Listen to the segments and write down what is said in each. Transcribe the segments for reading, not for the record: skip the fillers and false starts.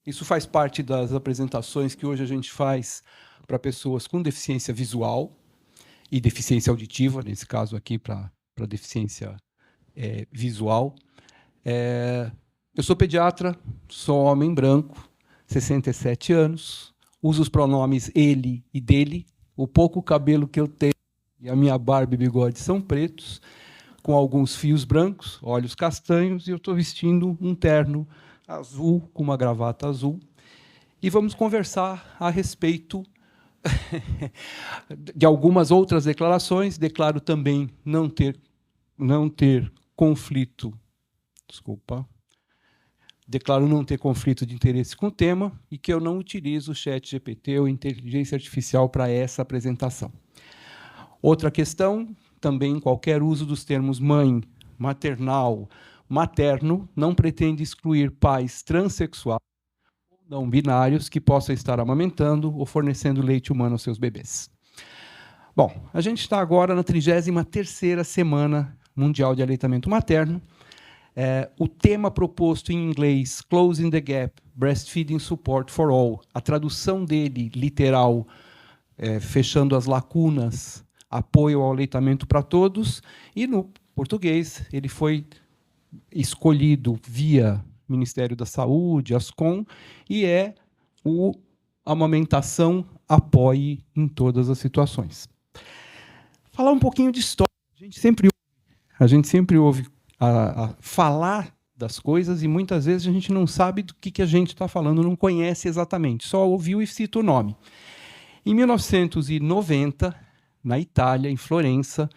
Isso faz parte das apresentações que hoje a gente faz para pessoas com deficiência visual e deficiência auditiva, nesse caso aqui para deficiência visual. Eu sou pediatra, sou homem branco, 67 anos, uso os pronomes ele e dele, o pouco cabelo que eu tenho e a minha barba e bigode são pretos, com alguns fios brancos, olhos castanhos, e eu estou vestindo um terno azul, com uma gravata azul, e vamos conversar a respeito de algumas outras declarações. Declaro também não ter conflito, declaro não ter conflito de interesse com o tema e que eu não utilizo o ChatGPT ou inteligência artificial para essa apresentação. Outra questão, também qualquer uso dos termos mãe, maternal, materno não pretende excluir pais transexuais ou não binários que possam estar amamentando ou fornecendo leite humano aos seus bebês. Bom, a gente está agora na 33ª Semana Mundial de Aleitamento Materno. O tema proposto em inglês, Closing the Gap, Breastfeeding Support for All, a tradução dele, literal, fechando as lacunas, apoio ao aleitamento para todos, e no português ele foi escolhido via Ministério da Saúde, Ascom, e é o amamentação apoie em todas as situações. Falar um pouquinho de história. A gente sempre ouve a falar das coisas e muitas vezes a gente não sabe do que a gente está falando, não conhece exatamente, só ouviu e cita o nome. Em 1990, na Itália, em Florença,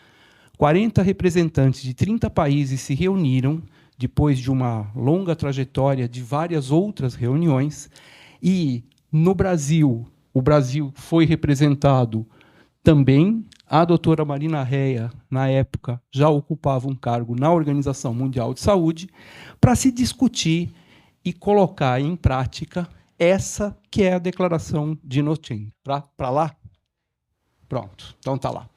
40 representantes de 30 países se reuniram, depois de uma longa trajetória de várias outras reuniões, e no Brasil, o Brasil foi representado também. A doutora Marina Rea, na época, já ocupava um cargo na Organização Mundial de Saúde, para se discutir e colocar em prática essa que é a Declaração de Innocenti. Para lá? Pronto, então está lá.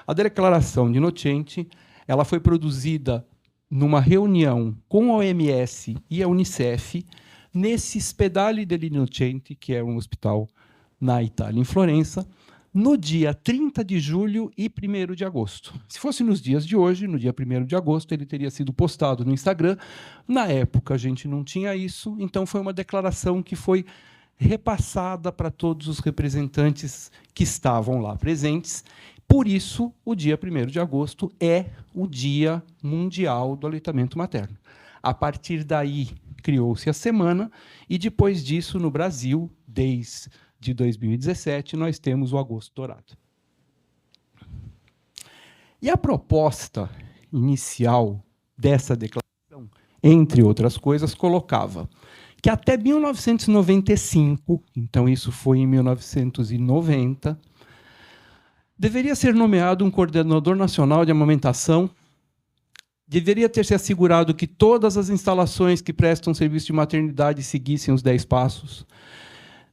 A Declaração de Innocenti, ela foi produzida numa reunião com a OMS e a Unicef, nesse Ospedale dell'Innocenti, que é um hospital na Itália, em Florença, no dia 30 de julho e 1º de agosto. Se fosse nos dias de hoje, no dia 1º de agosto, ele teria sido postado no Instagram. Na época, a gente não tinha isso, então foi uma declaração que foi repassada para todos os representantes que estavam lá presentes. Por isso, o dia 1º de agosto é o Dia Mundial do Aleitamento Materno. A partir daí, criou-se a semana, e depois disso, no Brasil, desde 2017, nós temos o Agosto Dourado. E a proposta inicial dessa declaração, entre outras coisas, colocava que até 1995, então isso foi em 1990, deveria ser nomeado um coordenador nacional de amamentação, deveria ter se assegurado que todas as instalações que prestam serviço de maternidade seguissem os 10 passos,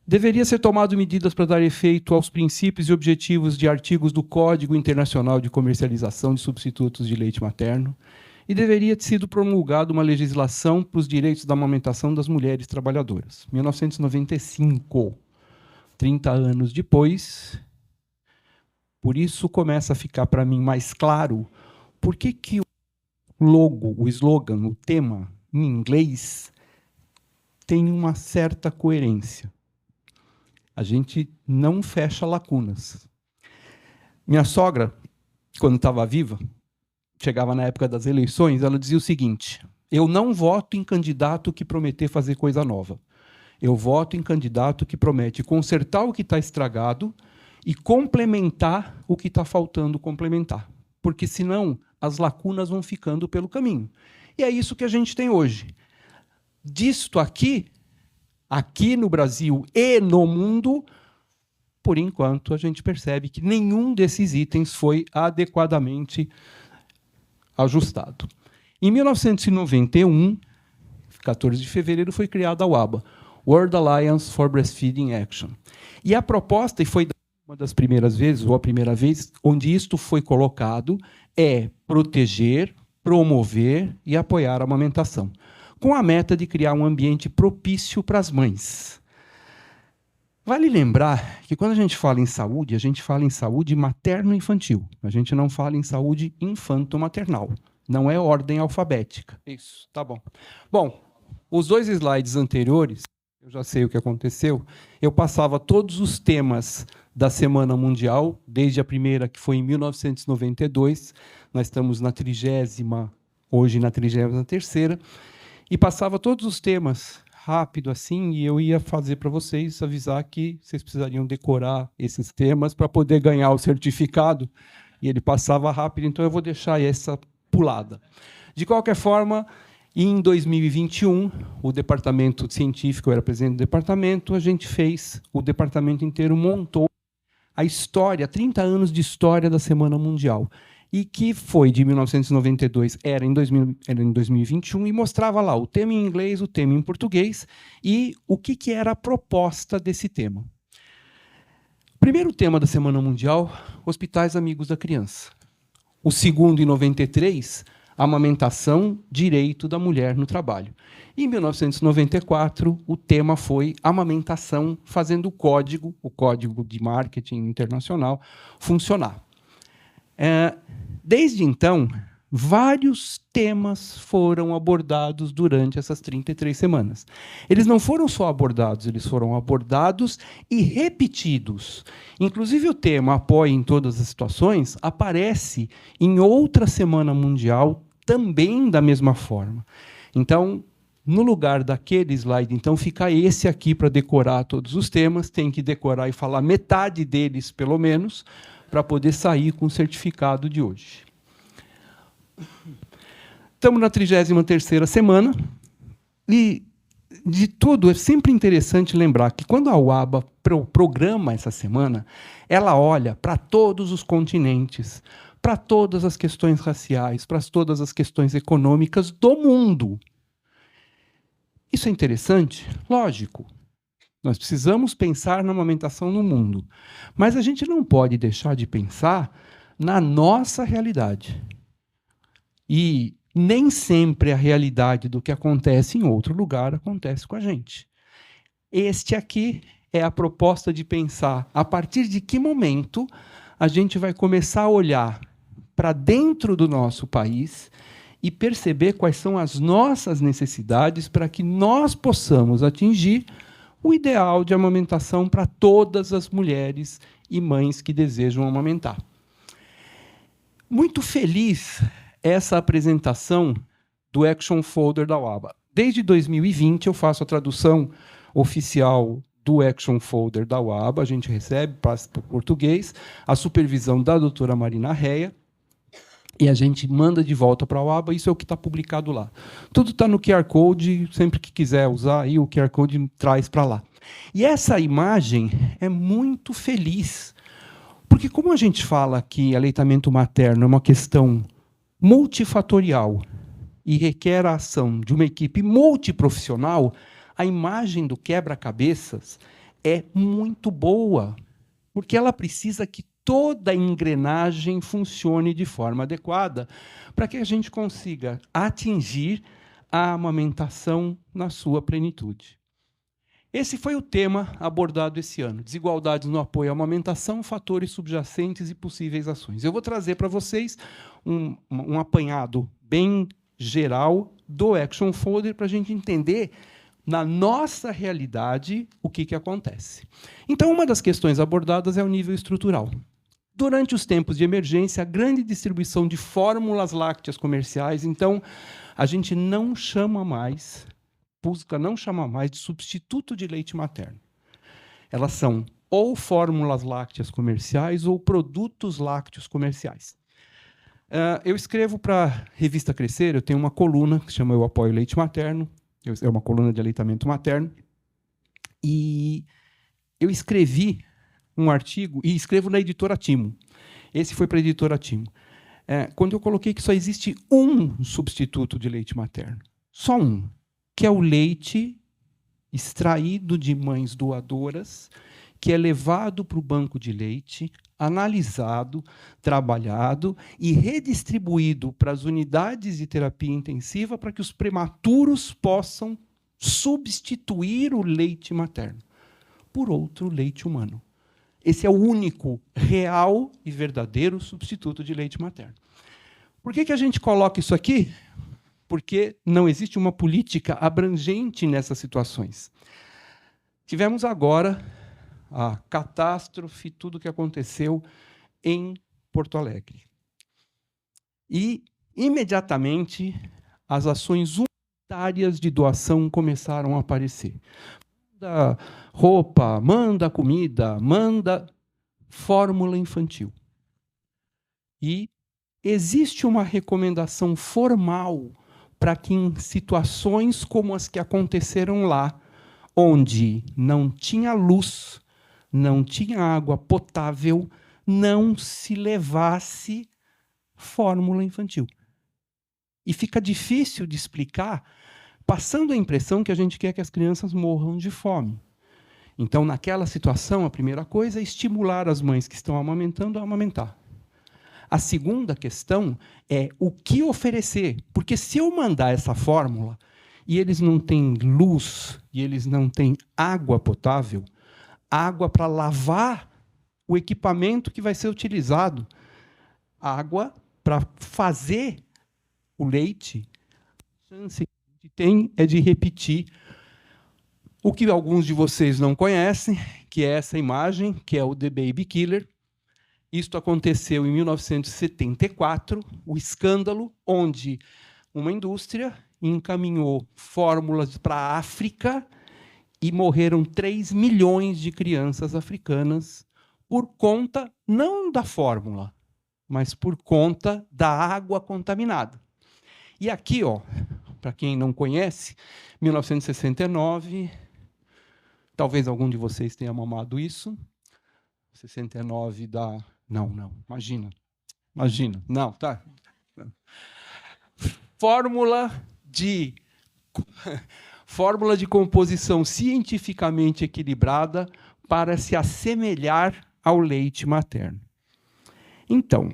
deveria ser tomado medidas para dar efeito aos princípios e objetivos de artigos do Código Internacional de Comercialização de Substitutos de Leite Materno e deveria ter sido promulgada uma legislação para os direitos da amamentação das mulheres trabalhadoras. 1995, 30 anos depois. Por isso começa a ficar para mim mais claro por que o logo, o slogan, o tema em inglês tem uma certa coerência. A gente não fecha lacunas. Minha sogra, quando estava viva, chegava na época das eleições, ela dizia o seguinte: eu não voto em candidato que prometer fazer coisa nova. Eu voto em candidato que promete consertar o que está estragado e complementar o que está faltando complementar. Porque, senão, as lacunas vão ficando pelo caminho. E é isso que a gente tem hoje. Disto aqui no Brasil e no mundo, por enquanto, a gente percebe que nenhum desses itens foi adequadamente ajustado. Em 1991, 14 de fevereiro, foi criada a WABA, World Alliance for Breastfeeding Action. E a proposta, e foi uma das primeiras vezes, ou a primeira vez, onde isto foi colocado, é proteger, promover e apoiar a amamentação. com a meta de criar um ambiente propício para as mães. Vale lembrar que quando a gente fala em saúde materno-infantil. A gente não fala em saúde infanto-maternal. Não é ordem alfabética. Isso, tá bom. Bom, os 2 slides anteriores, eu já sei o que aconteceu, eu passava todos os temas da Semana Mundial, desde a primeira, que foi em 1992, nós estamos na 30ª, hoje na 33ª, e passava todos os temas rápido assim, e eu ia fazer para vocês, avisar que vocês precisariam decorar esses temas para poder ganhar o certificado, e ele passava rápido, então eu vou deixar essa pulada. De qualquer forma, em 2021, o departamento científico, eu era presidente do departamento, a gente fez, o departamento inteiro montou a história, 30 anos de história da Semana Mundial, e que foi de 1992, era em 2021, e mostrava lá o tema em inglês, o tema em português, e o que era a proposta desse tema. Primeiro tema da Semana Mundial, Hospitais Amigos da Criança. O segundo, em 93, amamentação, direito da mulher no trabalho. Em 1994, o tema foi amamentação, fazendo o código de marketing internacional, funcionar. Desde então, vários temas foram abordados durante essas 33 semanas. Eles não foram só abordados, eles foram abordados e repetidos. Inclusive, o tema Apoie em Todas as Situações aparece em outra Semana Mundial, também da mesma forma. Então, no lugar daquele slide, então, fica esse aqui para decorar todos os temas, tem que decorar e falar metade deles, pelo menos, para poder sair com o certificado de hoje. Estamos na 33ª semana, e, de tudo, é sempre interessante lembrar que, quando a UABA programa essa semana, ela olha para todos os continentes, para todas as questões raciais, para todas as questões econômicas do mundo. Isso é interessante? Lógico. Nós precisamos pensar na amamentação no mundo. Mas a gente não pode deixar de pensar na nossa realidade. E nem sempre a realidade do que acontece em outro lugar acontece com a gente. Este aqui é a proposta de pensar a partir de que momento a gente vai começar a olhar para dentro do nosso país e perceber quais são as nossas necessidades para que nós possamos atingir o ideal de amamentação para todas as mulheres e mães que desejam amamentar. Muito feliz essa apresentação do Action Folder da UABA. Desde 2020, eu faço a tradução oficial do Action Folder da UABA, a gente recebe, passa para o português, a supervisão da doutora Marina Reia, e a gente manda de volta para a UABA, isso é o que está publicado lá. Tudo está no QR Code, sempre que quiser usar, aí o QR Code traz para lá. E essa imagem é muito feliz, porque como a gente fala que aleitamento materno é uma questão multifatorial e requer a ação de uma equipe multiprofissional, a imagem do quebra-cabeças é muito boa, porque ela precisa que toda a engrenagem funcione de forma adequada para que a gente consiga atingir a amamentação na sua plenitude. Esse foi o tema abordado esse ano, desigualdades no apoio à amamentação, fatores subjacentes e possíveis ações. Eu vou trazer para vocês um apanhado bem geral do Action Folder para a gente entender na nossa realidade o que acontece. Então, uma das questões abordadas é o nível estrutural. Durante os tempos de emergência, a grande distribuição de fórmulas lácteas comerciais, então, a gente não chama mais, busca não chamar mais de substituto de leite materno. Elas são ou fórmulas lácteas comerciais ou produtos lácteos comerciais. Eu escrevo para a revista Crescer, eu tenho uma coluna que se chama Eu Apoio Leite Materno, é uma coluna de aleitamento materno, e eu escrevi um artigo, e escrevo na editora Timo. Esse foi para a editora Timo. Quando eu coloquei que só existe um substituto de leite materno, só um, que é o leite extraído de mães doadoras que é levado para o banco de leite, analisado, trabalhado e redistribuído para as unidades de terapia intensiva para que os prematuros possam substituir o leite materno por outro leite humano. Esse é o único real e verdadeiro substituto de leite materno. Por que a gente coloca isso aqui? Porque não existe uma política abrangente nessas situações. Tivemos agora a catástrofe, tudo o que aconteceu em Porto Alegre. E, imediatamente, as ações humanitárias de doação começaram a aparecer. Manda roupa, manda comida, manda fórmula infantil. E existe uma recomendação formal para que, em situações como as que aconteceram lá, onde não tinha luz, não tinha água potável, não se levasse fórmula infantil. E fica difícil de explicar, passando a impressão que a gente quer que as crianças morram de fome. Então, naquela situação, a primeira coisa é estimular as mães que estão amamentando a amamentar. A segunda questão é o que oferecer. Porque se eu mandar essa fórmula e eles não têm luz e eles não têm água potável, água para lavar o equipamento que vai ser utilizado, água para fazer o leite, a chance que tem é de repetir o que alguns de vocês não conhecem, que é essa imagem, que é o The Baby Killer. Isto aconteceu em 1974, o escândalo onde uma indústria encaminhou fórmulas para a África e morreram 3 milhões de crianças africanas por conta, não da fórmula, mas por conta da água contaminada. E aqui, para quem não conhece, 1969, talvez algum de vocês tenha mamado isso, 69 da... Não, imagina, não, tá. Fórmula de composição cientificamente equilibrada para se assemelhar ao leite materno. Então,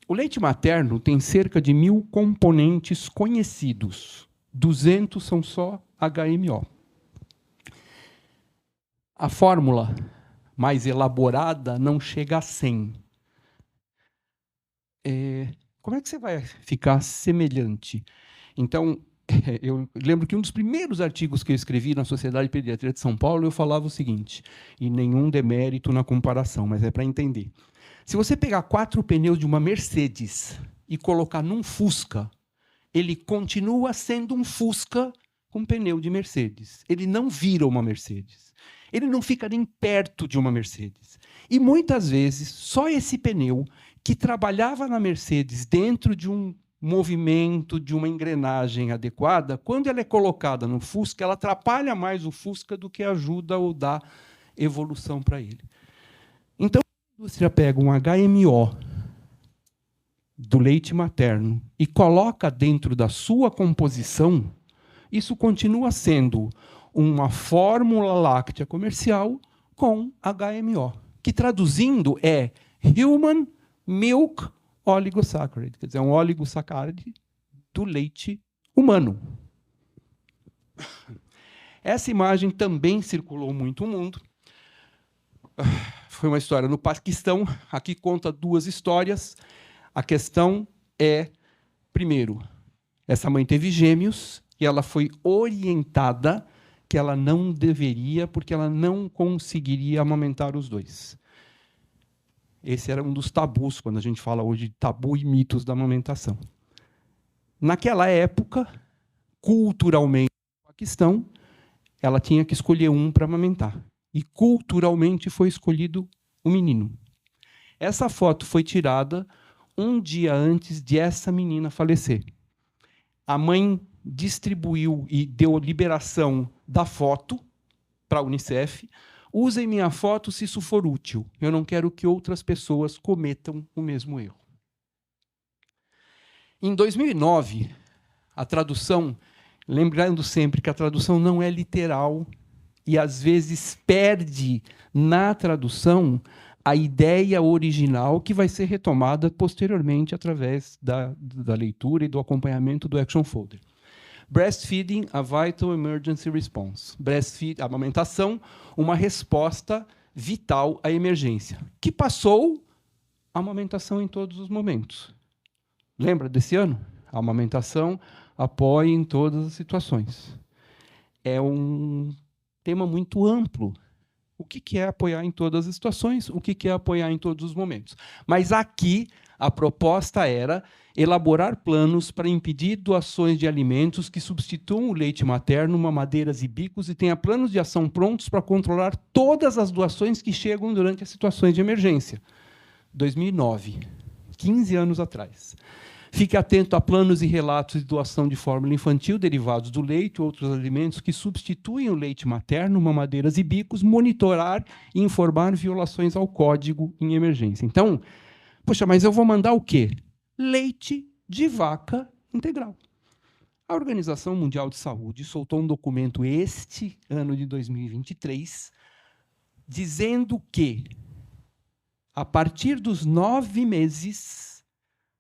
o leite materno tem cerca de 1.000 componentes conhecidos. 200 são só HMO. A fórmula mais elaborada não chega a 100. Como é que você vai ficar semelhante? Então, eu lembro que um dos primeiros artigos que eu escrevi na Sociedade de Pediatria de São Paulo, eu falava o seguinte, e nenhum demérito na comparação, mas é para entender. Se você pegar 4 pneus de uma Mercedes e colocar num Fusca, ele continua sendo um Fusca com pneu de Mercedes. Ele não vira uma Mercedes. Ele não fica nem perto de uma Mercedes. E, muitas vezes, só esse pneu que trabalhava na Mercedes dentro de um movimento, de uma engrenagem adequada, quando ela é colocada no Fusca, ela atrapalha mais o Fusca do que ajuda ou dá evolução para ele. Então, a indústria pega um HMO do leite materno e coloca dentro da sua composição, isso continua sendo uma fórmula láctea comercial com HMO, que, traduzindo, é Human Milk Oligosaccharide, quer dizer, um oligosacáride do leite humano. Essa imagem também circulou muito no mundo. Foi uma história no Paquistão. Aqui conta 2 histórias. A questão é, primeiro, essa mãe teve gêmeos e ela foi orientada que ela não deveria, porque ela não conseguiria amamentar os 2. Esse era um dos tabus, quando a gente fala hoje de tabu e mitos da amamentação. Naquela época, culturalmente, no Paquistão, ela tinha que escolher um para amamentar. E, culturalmente, foi escolhido o menino. Essa foto foi tirada um dia antes de essa menina falecer. A mãe distribuiu e deu liberação da foto para a Unicef. Usem minha foto se isso for útil. Eu não quero que outras pessoas cometam o mesmo erro. Em 2009, a tradução, lembrando sempre que a tradução não é literal e, às vezes, perde na tradução a ideia original que vai ser retomada posteriormente através da leitura e do acompanhamento do Action Folder. Breastfeeding, a vital emergency response. A amamentação, uma resposta vital à emergência, que passou a amamentação em todos os momentos. Lembra desse ano? A amamentação apoia em todas as situações. É um tema muito amplo. O que é apoiar em todas as situações? O que é apoiar em todos os momentos? Mas aqui a proposta era elaborar planos para impedir doações de alimentos que substituam o leite materno, mamadeiras e bicos, e tenha planos de ação prontos para controlar todas as doações que chegam durante as situações de emergência. 2009, 15 anos atrás. Fique atento a planos e relatos de doação de fórmula infantil, derivados do leite ou outros alimentos que substituem o leite materno, mamadeiras e bicos, monitorar e informar violações ao código em emergência. Então, poxa, mas eu vou mandar o quê? Leite de vaca integral. A Organização Mundial de Saúde soltou um documento este ano de 2023, dizendo que, a partir dos 9 meses,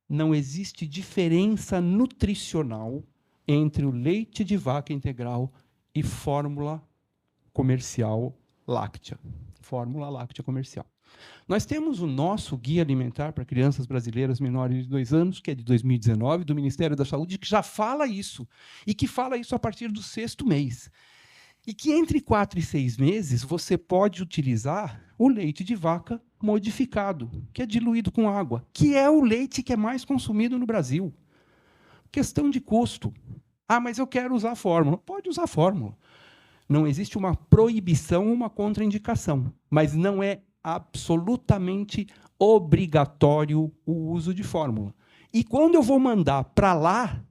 não existe diferença nutricional entre o leite de vaca integral e fórmula comercial láctea. Fórmula láctea comercial. Nós temos o nosso Guia Alimentar para Crianças Brasileiras Menores de 2 anos, que é de 2019, do Ministério da Saúde, que já fala isso, e que fala isso a partir do 6º mês. E que entre 4 e 6 meses você pode utilizar o leite de vaca modificado, que é diluído com água, que é o leite que é mais consumido no Brasil. Questão de custo. Ah, mas eu quero usar a fórmula. Pode usar a fórmula. Não existe uma proibição ou uma contraindicação, mas não é absolutamente obrigatório o uso de fórmula. E quando eu vou mandar para lá,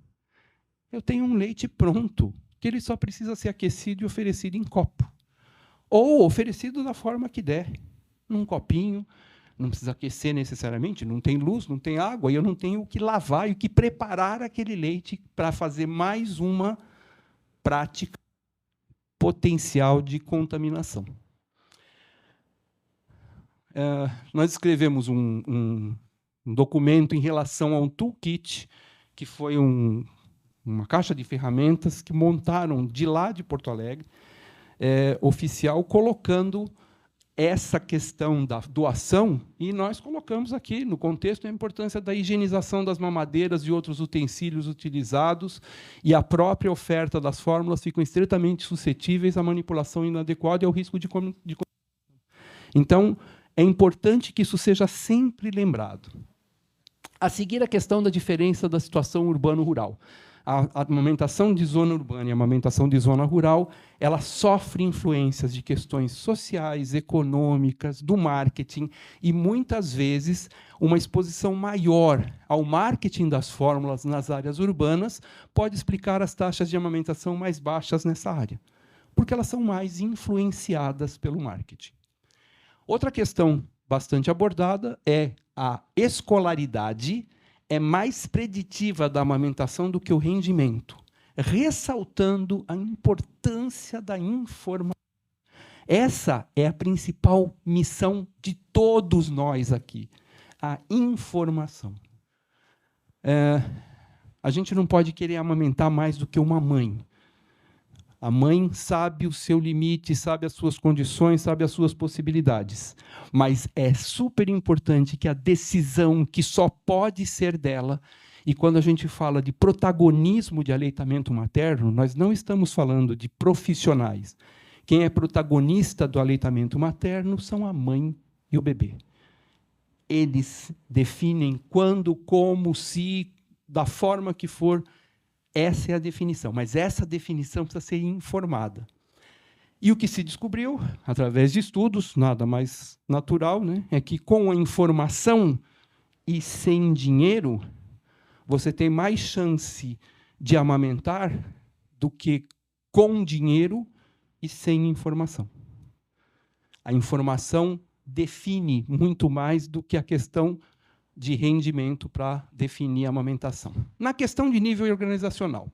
eu tenho um leite pronto, que ele só precisa ser aquecido e oferecido em copo. Ou oferecido da forma que der, num copinho, não precisa aquecer necessariamente, não tem luz, não tem água, e eu não tenho o que lavar e o que preparar aquele leite para fazer mais uma prática potencial de contaminação. Nós escrevemos um documento em relação a um toolkit, que foi uma caixa de ferramentas que montaram de lá de Porto Alegre, oficial, colocando essa questão da doação, e nós colocamos aqui, no contexto, a importância da higienização das mamadeiras e outros utensílios utilizados, e a própria oferta das fórmulas ficam estritamente suscetíveis à manipulação inadequada e ao risco de contaminação. Então, é importante que isso seja sempre lembrado. A seguir, a questão da diferença da situação urbano-rural. A amamentação de zona urbana e a amamentação de zona rural, ela sofre influências de questões sociais, econômicas, do marketing, e, muitas vezes, uma exposição maior ao marketing das fórmulas nas áreas urbanas pode explicar as taxas de amamentação mais baixas nessa área, porque elas são mais influenciadas pelo marketing. Outra questão bastante abordada é a escolaridade é mais preditiva da amamentação do que o rendimento, ressaltando a importância da informação. Essa é a principal missão de todos nós aqui, a informação. A gente não pode querer amamentar mais do que uma mãe. A mãe sabe o seu limite, sabe as suas condições, sabe as suas possibilidades. Mas é super importante que a decisão, que só pode ser dela, e quando a gente fala de protagonismo de aleitamento materno, nós não estamos falando de profissionais. Quem é protagonista do aleitamento materno são a mãe e o bebê. Eles definem quando, como, se, da forma que for. Essa é a definição, mas essa definição precisa ser informada. E o que se descobriu, através de estudos, nada mais natural, né, é que com a informação e sem dinheiro, você tem mais chance de amamentar do que com dinheiro e sem informação. A informação define muito mais do que a questão de rendimento para definir a amamentação. Na questão de nível organizacional,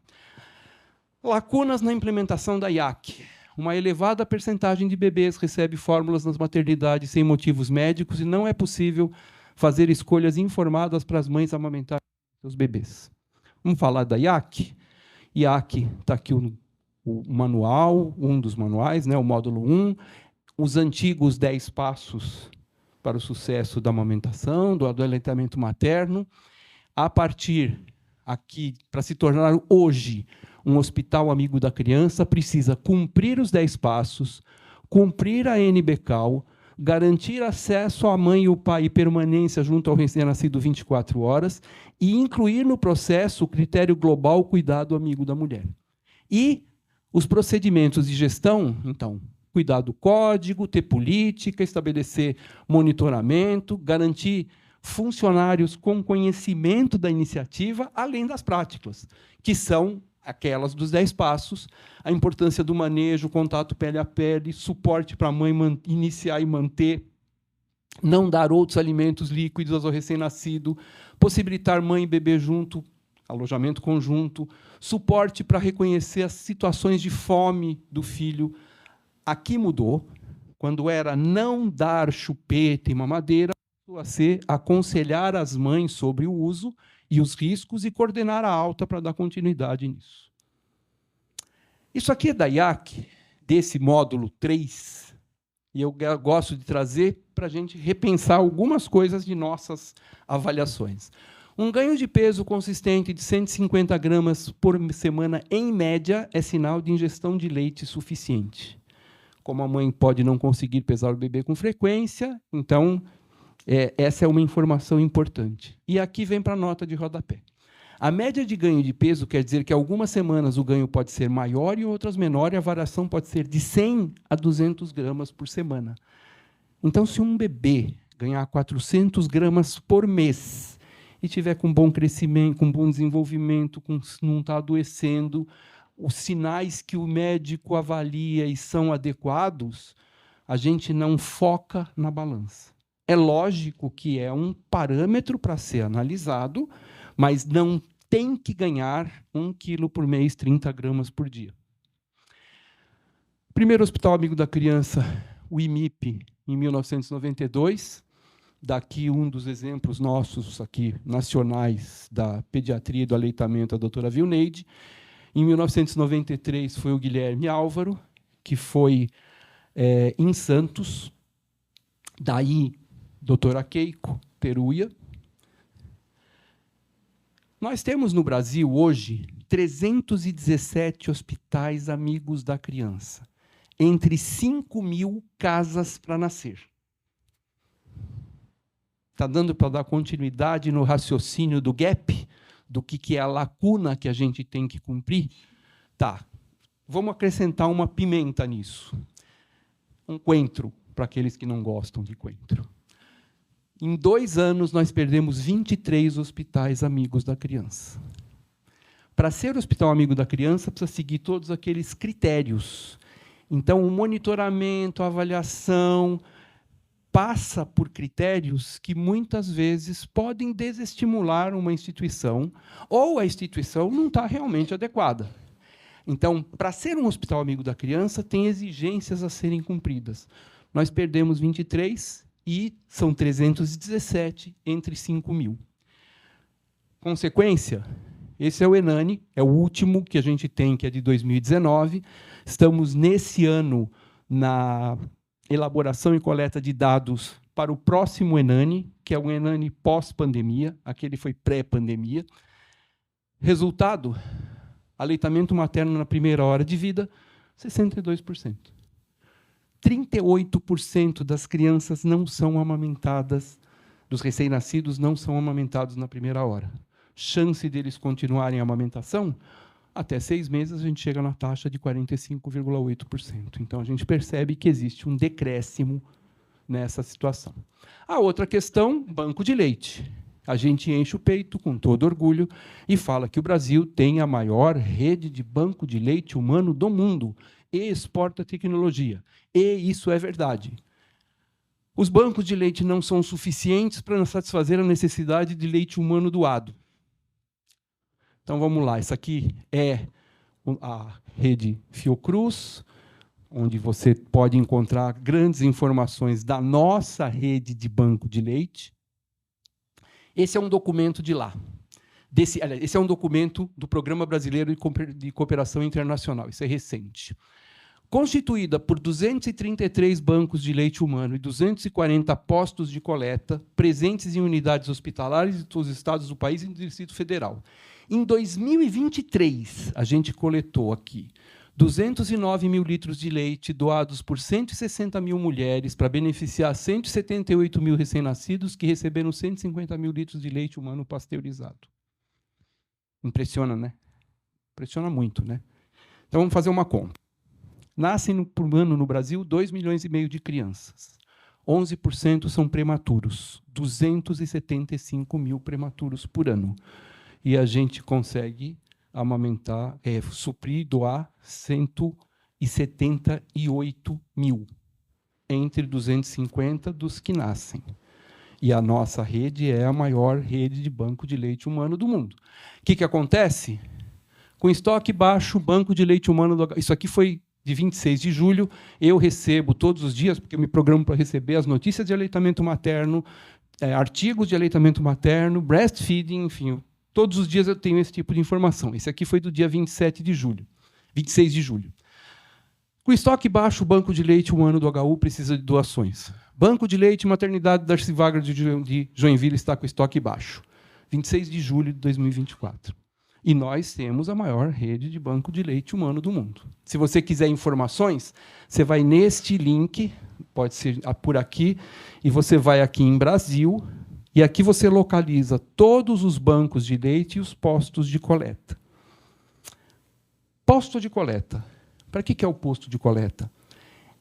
lacunas na implementação da IAC. uma elevada percentagem de bebês recebe fórmulas nas maternidades sem motivos médicos e não é possível fazer escolhas informadas para as mães amamentarem seus bebês. Vamos falar da IAC? IAC, está aqui o manual, um dos manuais, né, o módulo 1, os antigos 10 passos para o sucesso da amamentação, do aleitamento materno. A partir aqui, para se tornar hoje um hospital amigo da criança, precisa cumprir os 10 passos, cumprir a NBCAL, garantir acesso à mãe e o pai e permanência junto ao recém-nascido 24 horas e incluir no processo o critério global cuidado amigo da mulher. E os procedimentos de gestão, então, cuidar do código, ter política, estabelecer monitoramento, garantir funcionários com conhecimento da iniciativa, além das práticas, que são aquelas dos 10 passos, a importância do manejo, contato pele a pele, suporte para a mãe iniciar e manter, não dar outros alimentos líquidos ao recém-nascido, possibilitar mãe e bebê junto, alojamento conjunto, suporte para reconhecer as situações de fome do filho. Aqui mudou, quando era não dar chupeta e mamadeira, passou a ser aconselhar as mães sobre o uso e os riscos e coordenar a alta para dar continuidade nisso. Isso aqui é da IAC, desse módulo 3, e eu gosto de trazer para a gente repensar algumas coisas de nossas avaliações. Um ganho de peso consistente de 150 gramas por semana, em média, é sinal de ingestão de leite suficiente. Como a mãe pode não conseguir pesar o bebê com frequência, então, essa é uma informação importante. E aqui vem para a nota de rodapé. A média de ganho de peso quer dizer que algumas semanas o ganho pode ser maior e outras menor, e a variação pode ser de 100 a 200 gramas por semana. Então, se um bebê ganhar 400 gramas por mês e tiver com bom crescimento, com bom desenvolvimento, não está adoecendo, os sinais que o médico avalia e são adequados, a gente não foca na balança. É lógico que é um parâmetro para ser analisado, mas não tem que ganhar 1 quilo por mês, 30 gramas por dia. Primeiro Hospital Amigo da Criança, o IMIP, em 1992. Daqui um dos exemplos nossos aqui, nacionais, da pediatria e do aleitamento, a doutora Vilneide. Em 1993, foi o Guilherme Álvaro, que foi em Santos. Daí, doutora Keiko Peruia. Nós temos no Brasil, hoje, 317 hospitais amigos da criança, entre 5.000 casas para nascer. Está dando para dar continuidade no raciocínio do gap, do que é a lacuna que a gente tem que cumprir? Tá. Vamos acrescentar uma pimenta nisso. Um coentro, para aqueles que não gostam de coentro. Em 2 anos, nós perdemos 23 hospitais amigos da criança. Para ser hospital amigo da criança, precisa seguir todos aqueles critérios. Então, o monitoramento, a avaliação, passa por critérios que, muitas vezes, podem desestimular uma instituição, ou a instituição não está realmente adequada. Então, para ser um hospital amigo da criança, tem exigências a serem cumpridas. Nós perdemos 23 e são 317 entre 5.000. Consequência, esse é o ENANI, é o último que a gente tem, que é de 2019. Estamos, nesse ano, na elaboração e coleta de dados para o próximo ENANI, que é o ENANI pós-pandemia, aquele foi pré-pandemia. Resultado, aleitamento materno na primeira hora de vida, 62%. 38% das crianças não são amamentadas, dos recém-nascidos não são amamentados na primeira hora. Chance deles continuarem a amamentação, até 6 meses a gente chega na taxa de 45,8%. Então, a gente percebe que existe um decréscimo nessa situação. A outra questão, banco de leite. A gente enche o peito, com todo orgulho, e fala que o Brasil tem a maior rede de banco de leite humano do mundo e exporta tecnologia. E isso é verdade. Os bancos de leite não são suficientes para satisfazer a necessidade de leite humano doado. Então, vamos lá. Essa aqui é a rede Fiocruz, onde você pode encontrar grandes informações da nossa rede de banco de leite. Esse é um documento de lá. Esse é um documento do Programa Brasileiro de Cooperação Internacional, isso é recente. Constituída por 233 bancos de leite humano e 240 postos de coleta, presentes em unidades hospitalares de todos os estados do país e no Distrito Federal. Em 2023, a gente coletou aqui 209 mil litros de leite doados por 160 mil mulheres para beneficiar 178 mil recém-nascidos que receberam 150 mil litros de leite humano pasteurizado. Impressiona, né? Impressiona muito, né? Então, vamos fazer uma conta. Nascem por ano no Brasil 2,5 milhões de crianças. 11% são prematuros. 275 mil prematuros por ano. E a gente consegue amamentar, suprir, doar 178 mil entre 250 dos que nascem. E a nossa rede é a maior rede de banco de leite humano do mundo. O que acontece? Com estoque baixo, banco de leite humano... Isso aqui foi de 26 de julho. Eu recebo todos os dias, porque eu me programo para receber as notícias de aleitamento materno, artigos de aleitamento materno, breastfeeding, enfim... Todos os dias eu tenho esse tipo de informação. Esse aqui foi do dia 26 de julho. Com estoque baixo, o banco de leite humano do HU precisa de doações. Banco de leite e maternidade da Darcy Wagner de Joinville está com estoque baixo. 26 de julho de 2024. E nós temos a maior rede de banco de leite humano do mundo. Se você quiser informações, você vai neste link, pode ser por aqui, e você vai aqui em Brasil... E aqui você localiza todos os bancos de leite e os postos de coleta. Posto de coleta. Para que é o posto de coleta?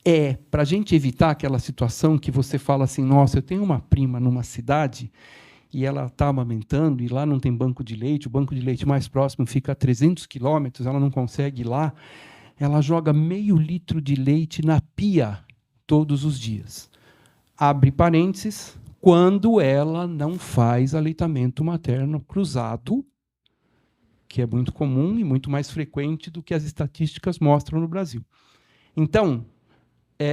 É para a gente evitar aquela situação que você fala assim, nossa, eu tenho uma prima numa cidade e ela está amamentando e lá não tem banco de leite, o banco de leite mais próximo fica a 300 quilômetros, ela não consegue ir lá, ela joga meio litro de leite na pia todos os dias. Abre parênteses... quando ela não faz aleitamento materno cruzado, que é muito comum e muito mais frequente do que as estatísticas mostram no Brasil. Então, o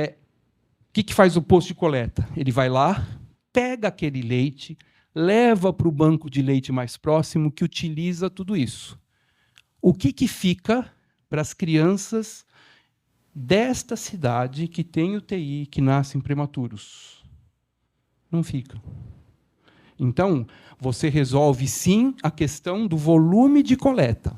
que faz o posto de coleta? Ele vai lá, pega aquele leite, leva para o banco de leite mais próximo, que utiliza tudo isso. O que fica para as crianças desta cidade que tem UTI, que nascem prematuros? Não fica. Então, você resolve, sim, a questão do volume de coleta.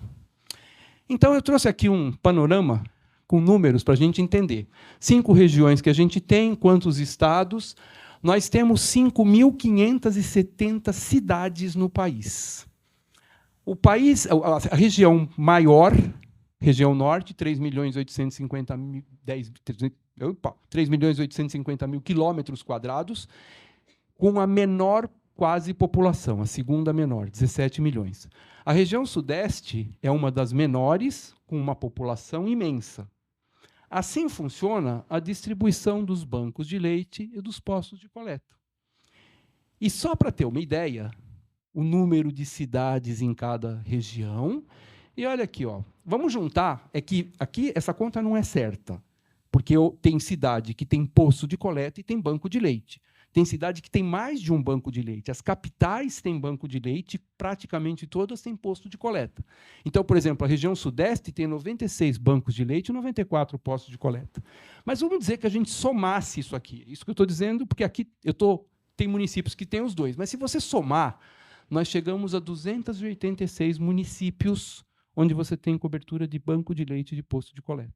Então, eu trouxe aqui um panorama com números para a gente entender. 5 regiões que a gente tem, quantos estados. Nós temos 5.570 cidades no país. O país, a região maior, região norte, 3.850.000 quilômetros quadrados, com a menor quase população, a segunda menor, 17 milhões. A região sudeste é uma das menores, com uma população imensa. Assim funciona a distribuição dos bancos de leite e dos postos de coleta. E só para ter uma ideia, o número de cidades em cada região. E olha aqui, vamos juntar, é que aqui essa conta não é certa, porque tem cidade que tem posto de coleta e tem banco de leite. Tem cidade que tem mais de um banco de leite. As capitais têm banco de leite, praticamente todas têm posto de coleta. Então, por exemplo, a região sudeste tem 96 bancos de leite e 94 postos de coleta. Mas vamos dizer que a gente somasse isso aqui. Isso que eu estou dizendo, porque aqui tem municípios que têm os dois. Mas se você somar, nós chegamos a 286 municípios onde você tem cobertura de banco de leite e de posto de coleta.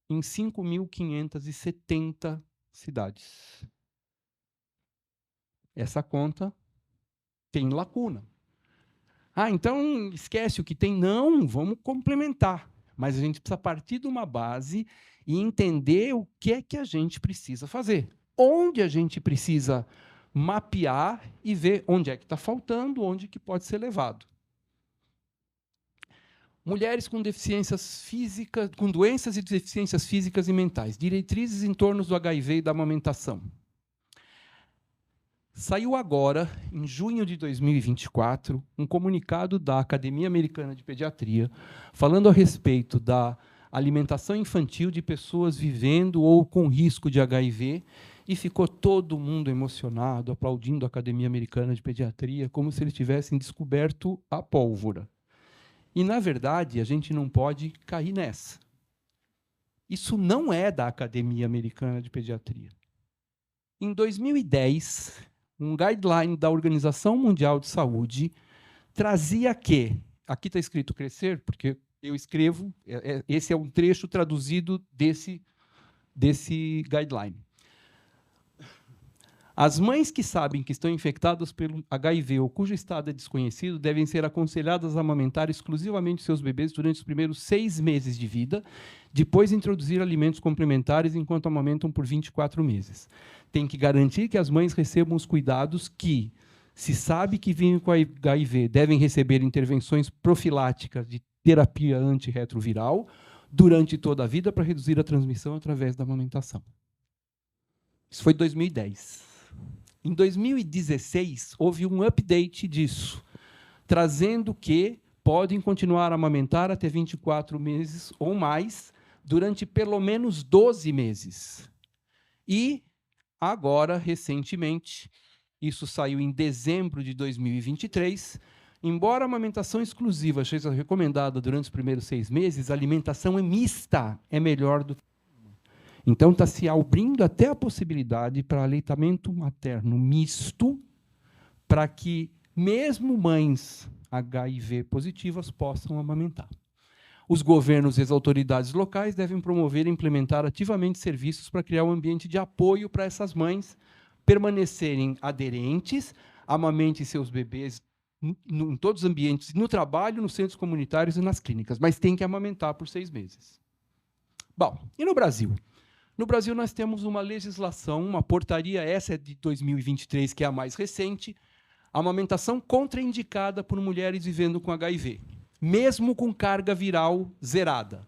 Em 5.570 cidades. Essa conta tem lacuna. Então esquece o que tem? Não, vamos complementar. Mas a gente precisa partir de uma base e entender o que é que a gente precisa fazer. Onde a gente precisa mapear e ver onde é que está faltando, onde que pode ser levado. Mulheres com deficiências físicas, com doenças e deficiências físicas e mentais. Diretrizes em torno do HIV e da amamentação. Saiu agora, em junho de 2024, um comunicado da Academia Americana de Pediatria falando a respeito da alimentação infantil de pessoas vivendo ou com risco de HIV, e ficou todo mundo emocionado, aplaudindo a Academia Americana de Pediatria, como se eles tivessem descoberto a pólvora. E, na verdade, a gente não pode cair nessa. Isso não é da Academia Americana de Pediatria. Em 2010, um guideline da Organização Mundial de Saúde trazia que, aqui está escrito crescer, porque eu escrevo, esse é um trecho traduzido desse guideline. As mães que sabem que estão infectadas pelo HIV ou cujo estado é desconhecido devem ser aconselhadas a amamentar exclusivamente seus bebês durante os primeiros 6 meses de vida, depois introduzir alimentos complementares enquanto amamentam por 24 meses. Tem que garantir que as mães recebam os cuidados que, se sabe que vivem com HIV, devem receber intervenções profiláticas de terapia antirretroviral durante toda a vida para reduzir a transmissão através da amamentação. Isso foi 2010. Em 2016, houve um update disso, trazendo que podem continuar a amamentar até 24 meses ou mais, durante pelo menos 12 meses. E, agora, recentemente, isso saiu em dezembro de 2023, embora a amamentação exclusiva seja recomendada durante os primeiros 6 meses, a alimentação mista é melhor do que. Então, está se abrindo até a possibilidade para aleitamento materno misto, para que mesmo mães HIV positivas possam amamentar. Os governos e as autoridades locais devem promover e implementar ativamente serviços para criar um ambiente de apoio para essas mães permanecerem aderentes, amamentem seus bebês em todos os ambientes, no trabalho, nos centros comunitários e nas clínicas, mas tem que amamentar por 6 meses. Bom, e no Brasil? No Brasil, nós temos uma legislação, uma portaria, essa é de 2023, que é a mais recente, a amamentação contraindicada por mulheres vivendo com HIV, mesmo com carga viral zerada.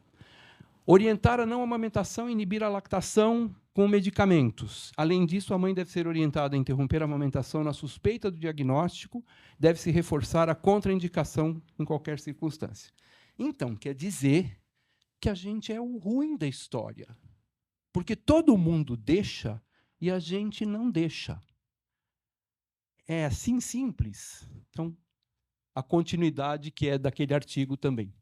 Orientar a não amamentação e inibir a lactação com medicamentos. Além disso, a mãe deve ser orientada a interromper a amamentação na suspeita do diagnóstico, deve-se reforçar a contraindicação em qualquer circunstância. Então, quer dizer que a gente é o ruim da história. Porque todo mundo deixa e a gente não deixa. É assim simples. Então, a continuidade que é daquele artigo também.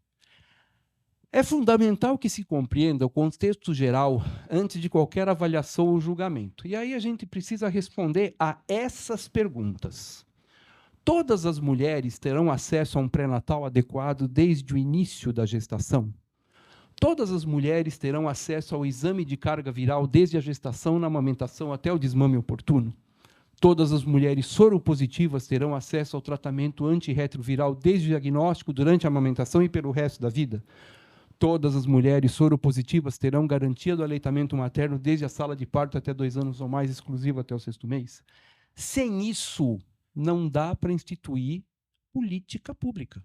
É fundamental que se compreenda o contexto geral antes de qualquer avaliação ou julgamento. E aí a gente precisa responder a essas perguntas. Todas as mulheres terão acesso a um pré-natal adequado desde o início da gestação? Todas as mulheres terão acesso ao exame de carga viral desde a gestação, na amamentação, até o desmame oportuno? Todas as mulheres soropositivas terão acesso ao tratamento antirretroviral desde o diagnóstico, durante a amamentação e pelo resto da vida? Todas as mulheres soropositivas terão garantia do aleitamento materno desde a sala de parto até 2 anos ou mais, exclusivo até o 6º mês? Sem isso, não dá para instituir política pública.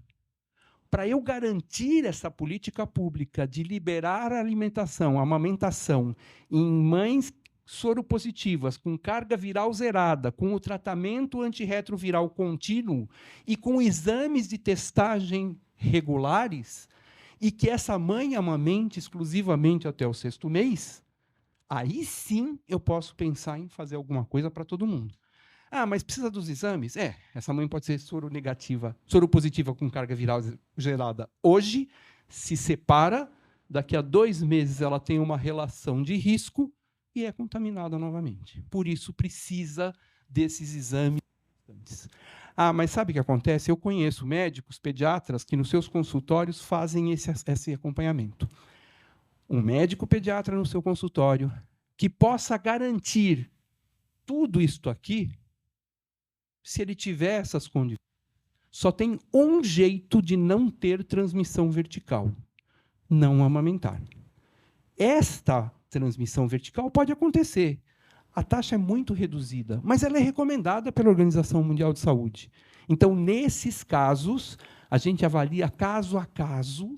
Para eu garantir essa política pública de liberar a alimentação, a amamentação em mães soropositivas, com carga viral zerada, com o tratamento antirretroviral contínuo e com exames de testagem regulares, e que essa mãe amamente exclusivamente até o 6º mês, aí sim eu posso pensar em fazer alguma coisa para todo mundo. Ah, mas precisa dos exames? Essa mãe pode ser soropositiva com carga viral gerada hoje, se separa, daqui a 2 meses ela tem uma relação de risco e é contaminada novamente. Por isso, precisa desses exames. Ah, mas sabe o que acontece? Eu conheço médicos, pediatras, que nos seus consultórios fazem esse acompanhamento. Um médico pediatra no seu consultório que possa garantir tudo isto aqui, se ele tiver essas condições, só tem um jeito de não ter transmissão vertical: não amamentar. Esta transmissão vertical pode acontecer. A taxa é muito reduzida, mas ela é recomendada pela Organização Mundial de Saúde. Então, nesses casos, a gente avalia caso a caso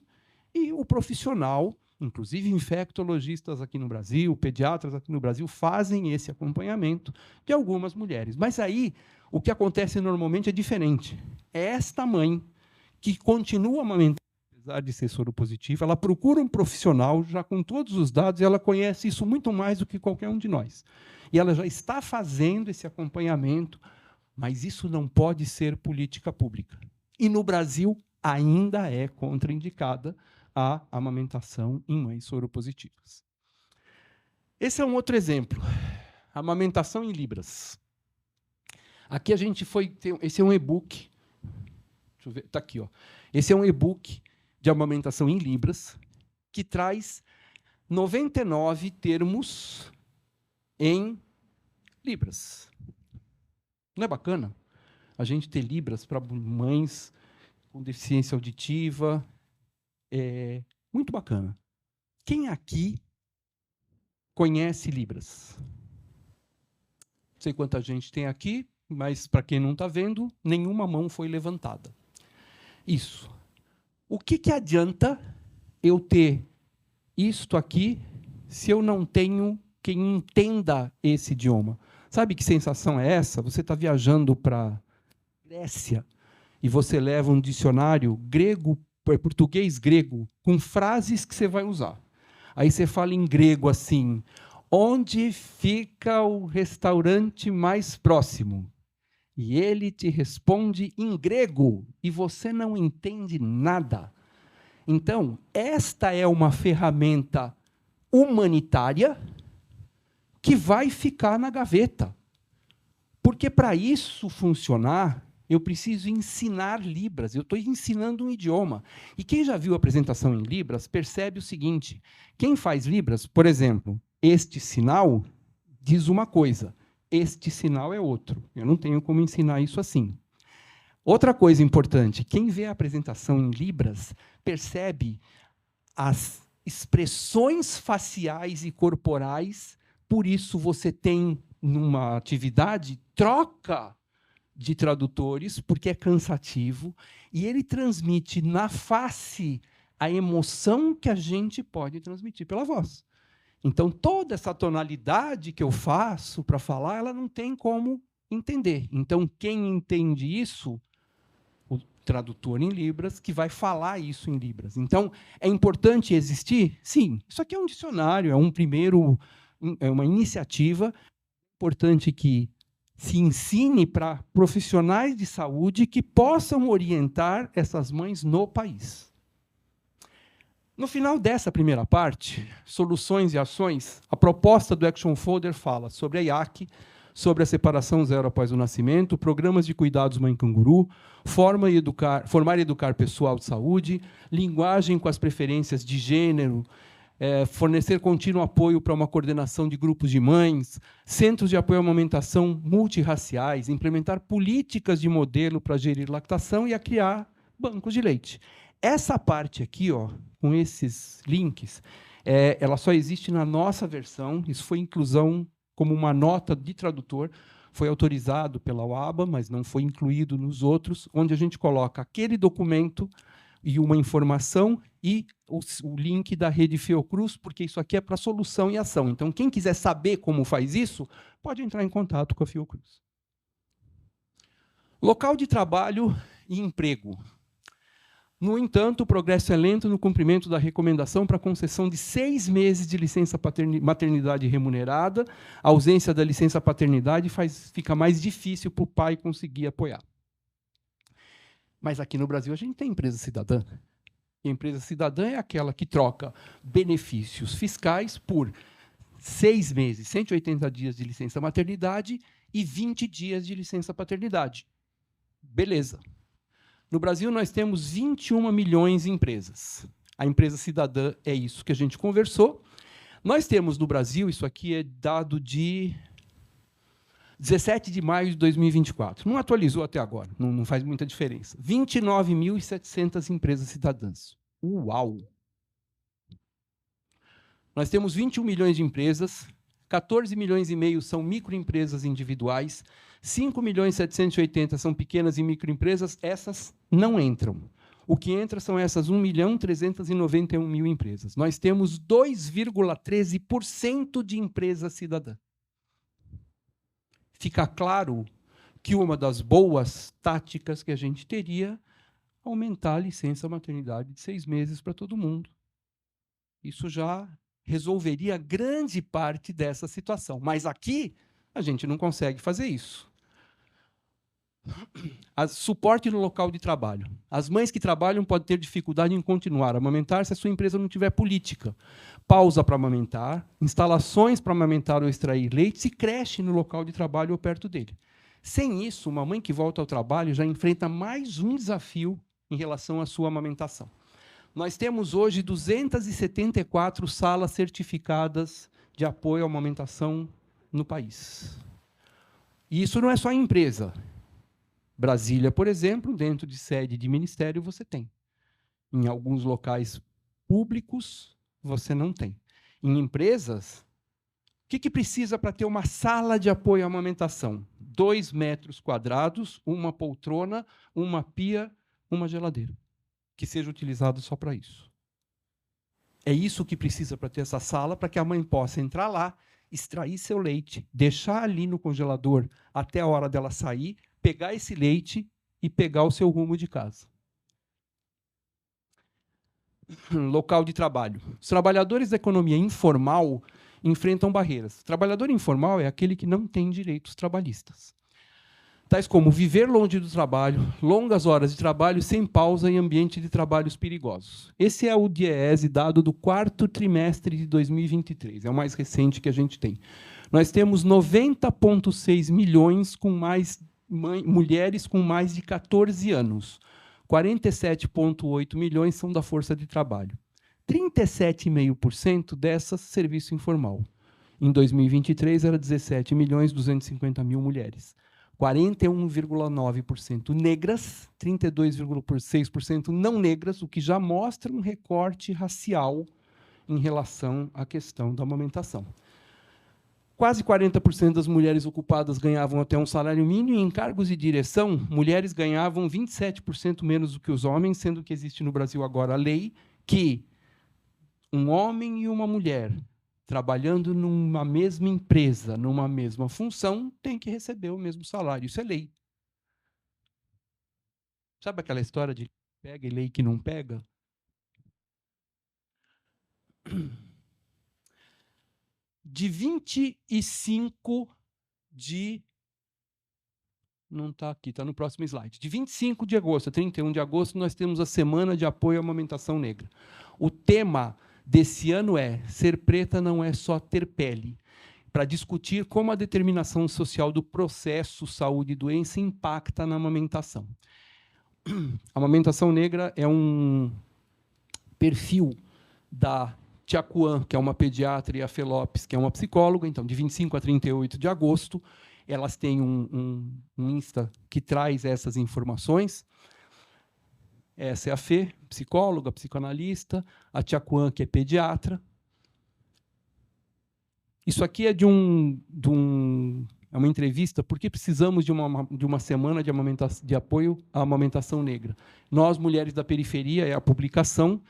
e o profissional, inclusive infectologistas aqui no Brasil, pediatras aqui no Brasil, fazem esse acompanhamento de algumas mulheres. Mas aí, o que acontece normalmente é diferente. É esta mãe que continua amamentando apesar de ser soropositiva, ela procura um profissional já com todos os dados, e ela conhece isso muito mais do que qualquer um de nós. E ela já está fazendo esse acompanhamento, mas isso não pode ser política pública. E no Brasil ainda é contraindicada a amamentação em mães soropositivas. Esse é um outro exemplo. Amamentação em libras. Aqui a gente foi... Esse é um e-book. Deixa eu ver. Está aqui, ó. Esse é um e-book de amamentação em libras que traz 99 termos em libras. Não é bacana? A gente ter libras para mães com deficiência auditiva. É muito bacana. Quem aqui conhece libras? Não sei quanta gente tem aqui, mas, para quem não está vendo, nenhuma mão foi levantada. Isso. O que adianta eu ter isto aqui se eu não tenho quem entenda esse idioma? Sabe que sensação é essa? Você está viajando para Grécia e você leva um dicionário grego, português grego, com frases que você vai usar. Aí você fala em grego assim: onde fica o restaurante mais próximo? E ele te responde em grego, e você não entende nada. Então, esta é uma ferramenta humanitária que vai ficar na gaveta. Porque, para isso funcionar, eu preciso ensinar Libras. Eu estou ensinando um idioma. E quem já viu a apresentação em Libras percebe o seguinte: quem faz Libras, por exemplo, este sinal diz uma coisa, este sinal é outro. Eu não tenho como ensinar isso assim. Outra coisa importante, quem vê a apresentação em Libras percebe as expressões faciais e corporais, por isso você tem, numa atividade, troca de tradutores, porque é cansativo, e ele transmite na face a emoção que a gente pode transmitir pela voz. Então, toda essa tonalidade que eu faço para falar, ela não tem como entender. Então, quem entende isso, o tradutor em Libras, que vai falar isso em Libras. Então, é importante existir? Sim. Isso aqui é um dicionário, é uma iniciativa. É importante que se ensine para profissionais de saúde que possam orientar essas mães no país. No final dessa primeira parte, soluções e ações, a proposta do Action Folder fala sobre a IAC, sobre a separação zero após o nascimento, programas de cuidados mãe-canguru, formar e educar pessoal de saúde, linguagem com as preferências de gênero, fornecer contínuo apoio para uma coordenação de grupos de mães, centros de apoio à amamentação multirraciais, implementar políticas de modelo para gerir lactação e a criar bancos de leite. Essa parte aqui, ó, com esses links, ela só existe na nossa versão. Isso foi inclusão como uma nota de tradutor, foi autorizado pela OABA, mas não foi incluído nos outros, onde a gente coloca aquele documento e uma informação e o link da rede Fiocruz, porque isso aqui é para solução e ação. Então, quem quiser saber como faz isso, pode entrar em contato com a Fiocruz. Local de trabalho e emprego. No entanto, o progresso é lento no cumprimento da recomendação para a concessão de 6 meses de licença maternidade remunerada. A ausência da licença paternidade fica mais difícil para o pai conseguir apoiar. Mas aqui no Brasil a gente tem empresa cidadã. E a empresa cidadã é aquela que troca benefícios fiscais por 6 meses, 180 dias de licença maternidade e 20 dias de licença paternidade. Beleza. No Brasil, nós temos 21 milhões de empresas. A empresa cidadã é isso que a gente conversou. Nós temos no Brasil, isso aqui é dado de 17 de maio de 2024. Não atualizou até agora, não faz muita diferença. 29.700 empresas cidadãs. Uau! Nós temos 21 milhões de empresas, 14 milhões e meio são microempresas individuais, 5.780.000 são pequenas e microempresas, essas não entram. O que entra são essas 1.391.000 empresas. Nós temos 2,13% de empresa cidadã. Fica claro que uma das boas táticas que a gente teria aumentar a licença maternidade de 6 meses para todo mundo. Isso já resolveria grande parte dessa situação. Mas aqui, a gente não consegue fazer isso. Suporte no local de trabalho. As mães que trabalham podem ter dificuldade em continuar a amamentar se a sua empresa não tiver política. Pausa para amamentar, instalações para amamentar ou extrair leite e creche no local de trabalho ou perto dele. Sem isso, uma mãe que volta ao trabalho já enfrenta mais um desafio em relação à sua amamentação. Nós temos hoje 274 salas certificadas de apoio à amamentação no país. E isso não é só em empresa. Brasília, por exemplo, dentro de sede de ministério, você tem. Em alguns locais públicos, você não tem. Em empresas, o que precisa para ter uma sala de apoio à amamentação? 2 metros quadrados, uma poltrona, uma pia, uma geladeira, que seja utilizado só para isso. É isso que precisa para ter essa sala, para que a mãe possa entrar lá, extrair seu leite, deixar ali no congelador até a hora dela sair, pegar esse leite e pegar o seu rumo de casa. Local de trabalho. Os trabalhadores da economia informal enfrentam barreiras. O trabalhador informal é aquele que não tem direitos trabalhistas, tais como viver longe do trabalho, longas horas de trabalho sem pausa em ambiente de trabalhos perigosos. Esse é o DIEESE dado do 4º trimestre de 2023, é o mais recente que a gente tem. Nós temos 90,6 milhões mulheres com mais de 14 anos. 47,8 milhões são da força de trabalho. 37,5% dessas, serviço informal. Em 2023, era 17.250.000 mulheres. 41,9% negras, 32,6% não negras, o que já mostra um recorte racial em relação à questão da amamentação. Quase 40% das mulheres ocupadas ganhavam até um salário mínimo, e em cargos de direção, mulheres ganhavam 27% menos do que os homens, sendo que existe no Brasil agora a lei que um homem e uma mulher trabalhando numa mesma empresa, numa mesma função, têm que receber o mesmo salário. Isso é lei. Sabe aquela história de pega e lei que não pega? De 25 de... Não está aqui, está no próximo slide. De 25 de agosto a 31 de agosto, nós temos a Semana de Apoio à Amamentação Negra. O tema desse ano é Ser preta não é só ter pele, para discutir como a determinação social do processo saúde e doença impacta na amamentação. A amamentação negra é um perfil da Tia Kuan, que é uma pediatra, e a Fê Lopes, que é uma psicóloga. Então, de 25 a 38 de agosto, elas têm um Insta que traz essas informações. Essa é a Fê, psicóloga, psicanalista, a Tia Kuan, que é pediatra. Isso aqui é é uma entrevista, porque precisamos de uma semana de apoio à amamentação negra. Nós, mulheres da periferia, é a publicação.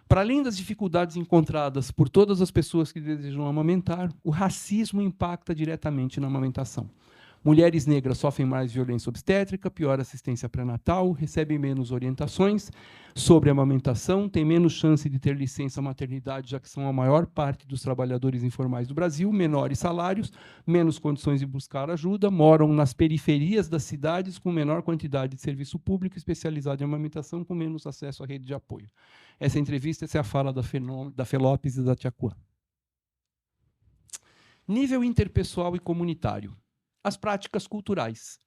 Para além das dificuldades encontradas por todas as pessoas que desejam amamentar, o racismo impacta diretamente na amamentação. Mulheres negras sofrem mais violência obstétrica, pior assistência pré-natal, recebem menos orientações sobre a amamentação, têm menos chance de ter licença maternidade, já que são a maior parte dos trabalhadores informais do Brasil, menores salários, menos condições de buscar ajuda, moram nas periferias das cidades com menor quantidade de serviço público especializado em amamentação, com menos acesso à rede de apoio. Essa entrevista, essa é a fala da Fê Lopes e da Tia Kuan. Nível interpessoal e comunitário. As práticas culturais.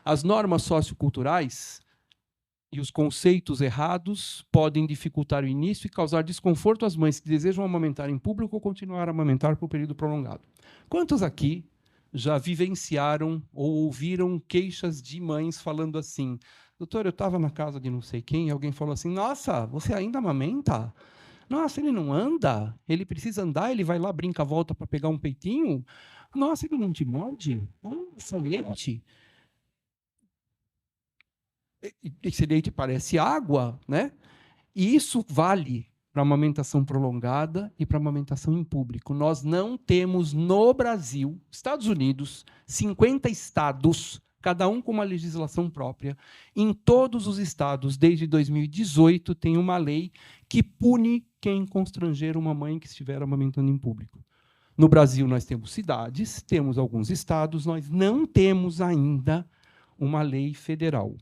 As normas socioculturais e os conceitos errados podem dificultar o início e causar desconforto às mães que desejam amamentar em público ou continuar a amamentar por um período prolongado. Quantos aqui já vivenciaram ou ouviram queixas de mães falando assim: doutor, eu estava na casa de não sei quem, e alguém falou assim: nossa, você ainda amamenta? Nossa, ele não anda? Ele precisa andar? Ele vai lá, brinca, volta para pegar um peitinho? Nossa, ele não te morde? Esse leite. Esse leite parece água, né? E isso vale para amamentação prolongada e para amamentação em público. Nós não temos no Brasil, Estados Unidos, 50 estados cada um com uma legislação própria. Em todos os estados, desde 2018, tem uma lei que pune quem constranger uma mãe que estiver amamentando em público. No Brasil, nós temos cidades, temos alguns estados, nós não temos ainda uma lei federal.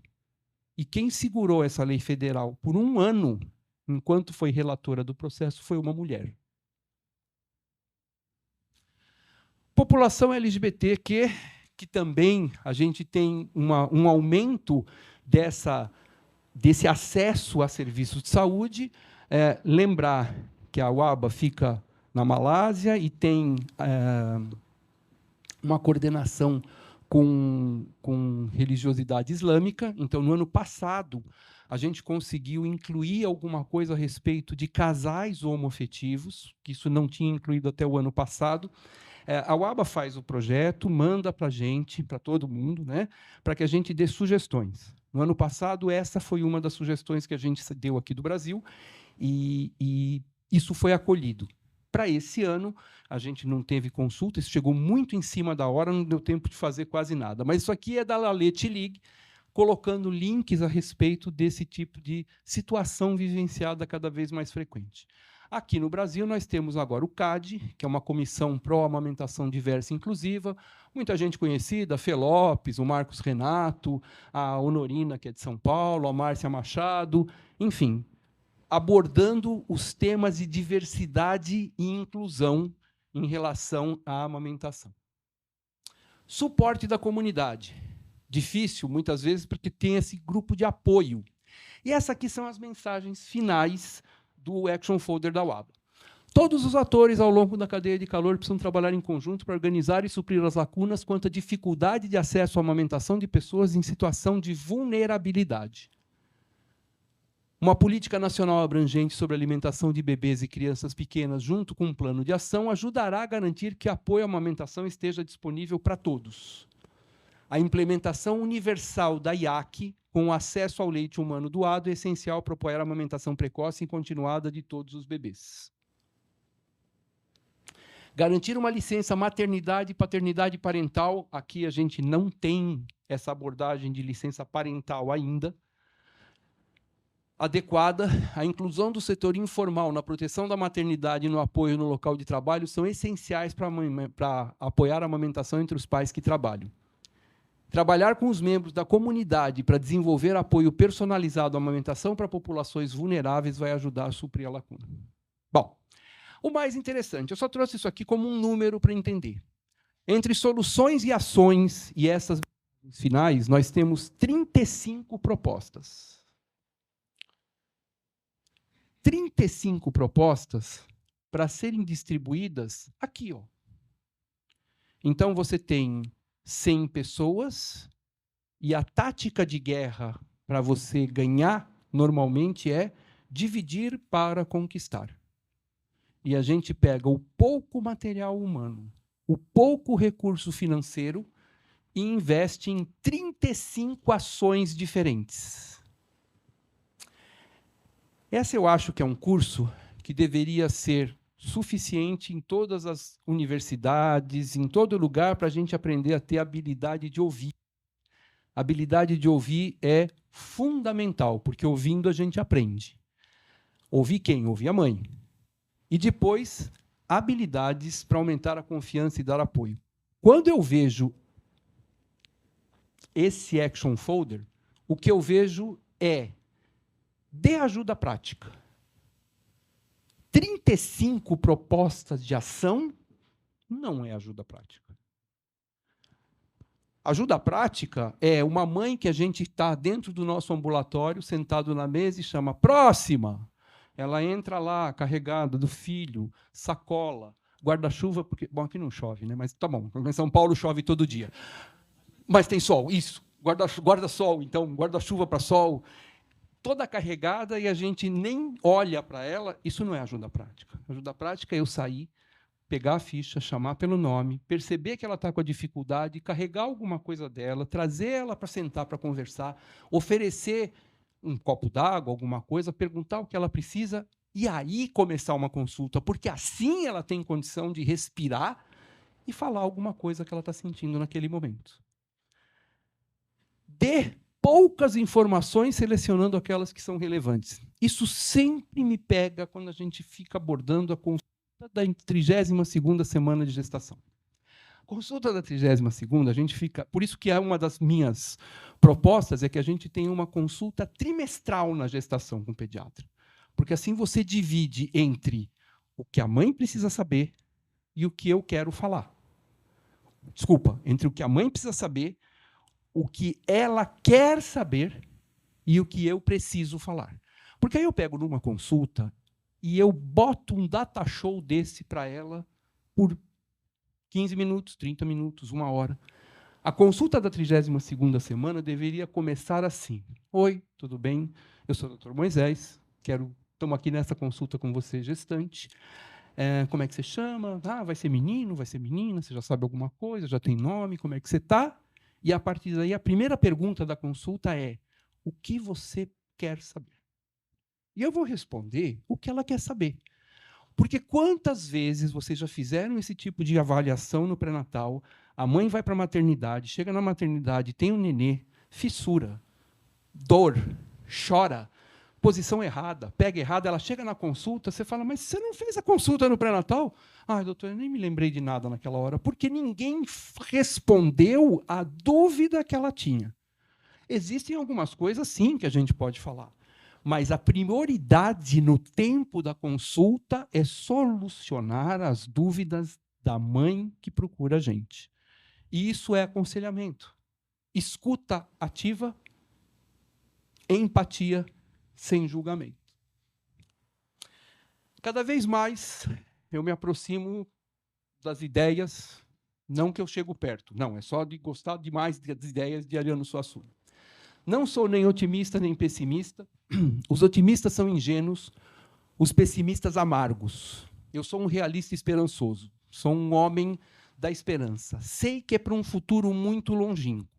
E quem segurou essa lei federal por um ano, enquanto foi relatora do processo, foi uma mulher. População LGBT, que também a gente tem um aumento desse acesso a serviços de saúde. Lembrar que a UABA fica na Malásia e tem uma coordenação com religiosidade islâmica. Então, no ano passado, a gente conseguiu incluir alguma coisa a respeito de casais homoafetivos, que isso não tinha incluído até o ano passado. A UABA faz o projeto, manda para a gente, para todo mundo, né, para que a gente dê sugestões. No ano passado, essa foi uma das sugestões que a gente deu aqui do Brasil, e isso foi acolhido. Para esse ano, a gente não teve consulta, isso chegou muito em cima da hora, não deu tempo de fazer quase nada. Mas isso aqui é da Lalete League, colocando links a respeito desse tipo de situação vivenciada cada vez mais frequente. Aqui no Brasil, nós temos agora o CAD, que é uma comissão pró-amamentação diversa e inclusiva, muita gente conhecida, a Fê Lopes, o Marcos Renato, a Honorina, que é de São Paulo, a Márcia Machado, enfim, abordando os temas de diversidade e inclusão em relação à amamentação. Suporte da comunidade. Difícil, muitas vezes, porque tem esse grupo de apoio. E essas aqui são as mensagens finais do Action Folder da UABA. Todos os atores ao longo da cadeia de calor precisam trabalhar em conjunto para organizar e suprir as lacunas quanto à dificuldade de acesso à amamentação de pessoas em situação de vulnerabilidade. Uma política nacional abrangente sobre a alimentação de bebês e crianças pequenas, junto com um plano de ação, ajudará a garantir que apoio à amamentação esteja disponível para todos. A implementação universal da IAC, com o acesso ao leite humano doado, é essencial para apoiar a amamentação precoce e continuada de todos os bebês. Garantir uma licença maternidade e paternidade parental. Aqui a gente não tem essa abordagem de licença parental ainda. Adequada, a inclusão do setor informal na proteção da maternidade e no apoio no local de trabalho são essenciais para apoiar a amamentação entre os pais que trabalham. Trabalhar com os membros da comunidade para desenvolver apoio personalizado à amamentação para populações vulneráveis vai ajudar a suprir a lacuna. Bom, o mais interessante, eu só trouxe isso aqui como um número para entender. Entre soluções e ações, e essas finais, nós temos 35 propostas. 35 propostas para serem distribuídas aqui, ó. Então, você tem 100 pessoas, e a tática de guerra para você ganhar, normalmente, é dividir para conquistar. E a gente pega o pouco material humano, o pouco recurso financeiro, e investe em 35 ações diferentes. Essa eu acho que é um curso que deveria ser suficiente em todas as universidades, em todo lugar, para a gente aprender a ter habilidade de ouvir. A habilidade de ouvir é fundamental, porque ouvindo a gente aprende. Ouvir quem? Ouvir a mãe. E depois, habilidades para aumentar a confiança e dar apoio. Quando eu vejo esse Action Folder, o que eu vejo é: dê ajuda prática. 35 propostas de ação não é ajuda prática. Ajuda prática é uma mãe que a gente está dentro do nosso ambulatório, sentado na mesa, e chama próxima. Ela entra lá, carregada do filho, sacola, guarda-chuva, porque... Bom, aqui não chove, né? Mas tá bom, em São Paulo chove todo dia. Mas tem sol, isso. Guarda-sol, então, guarda-chuva para sol. Toda carregada e a gente nem olha para ela, isso não é ajuda prática. Ajuda prática é eu sair, pegar a ficha, chamar pelo nome, perceber que ela está com a dificuldade, carregar alguma coisa dela, trazer ela para sentar para conversar, oferecer um copo d'água, alguma coisa, perguntar o que ela precisa e aí começar uma consulta, porque assim ela tem condição de respirar e falar alguma coisa que ela está sentindo naquele momento. dê poucas informações, selecionando aquelas que são relevantes. Isso sempre me pega quando a gente fica abordando a consulta da 32ª semana de gestação. Consulta da 32ª, a gente fica... Por isso que uma das minhas propostas é que a gente tenha uma consulta trimestral na gestação com o pediatra. Porque assim você divide entre o que a mãe precisa saber e o que eu quero falar. Desculpa, entre o que a mãe precisa saber, o que ela quer saber e o que eu preciso falar. Porque aí eu pego numa consulta e eu boto um data show desse para ela por 15 minutos, 30 minutos, 1 hora. A consulta da 32ª semana deveria começar assim. Oi, tudo bem? Eu sou o Dr. Moisés, estamos aqui nessa consulta com você, gestante. Como é que você chama? Ah, vai ser menino, vai ser menina? Você já sabe alguma coisa? Já tem nome? Como é que você está? E, a partir daí, a primeira pergunta da consulta é: o que você quer saber? E eu vou responder o que ela quer saber. Porque quantas vezes vocês já fizeram esse tipo de avaliação no pré-natal, a mãe vai para a maternidade, chega na maternidade, tem um nenê, fissura, dor, chora, posição errada, pega errada, ela chega na consulta, você fala, mas você não fez a consulta no pré-natal? Ah, doutor, eu nem me lembrei de nada naquela hora, porque ninguém respondeu a dúvida que ela tinha. Existem algumas coisas, sim, que a gente pode falar. Mas a prioridade no tempo da consulta é solucionar as dúvidas da mãe que procura a gente. E isso é aconselhamento. Escuta ativa, empatia, sem julgamento. Cada vez mais eu me aproximo das ideias, não que eu chego perto, não, é só de gostar demais das ideias de Ariano Suassuna. Não sou nem otimista nem pessimista. Os otimistas são ingênuos, os pessimistas amargos. Eu sou um realista esperançoso, sou um homem da esperança. Sei que é para um futuro muito longínquo.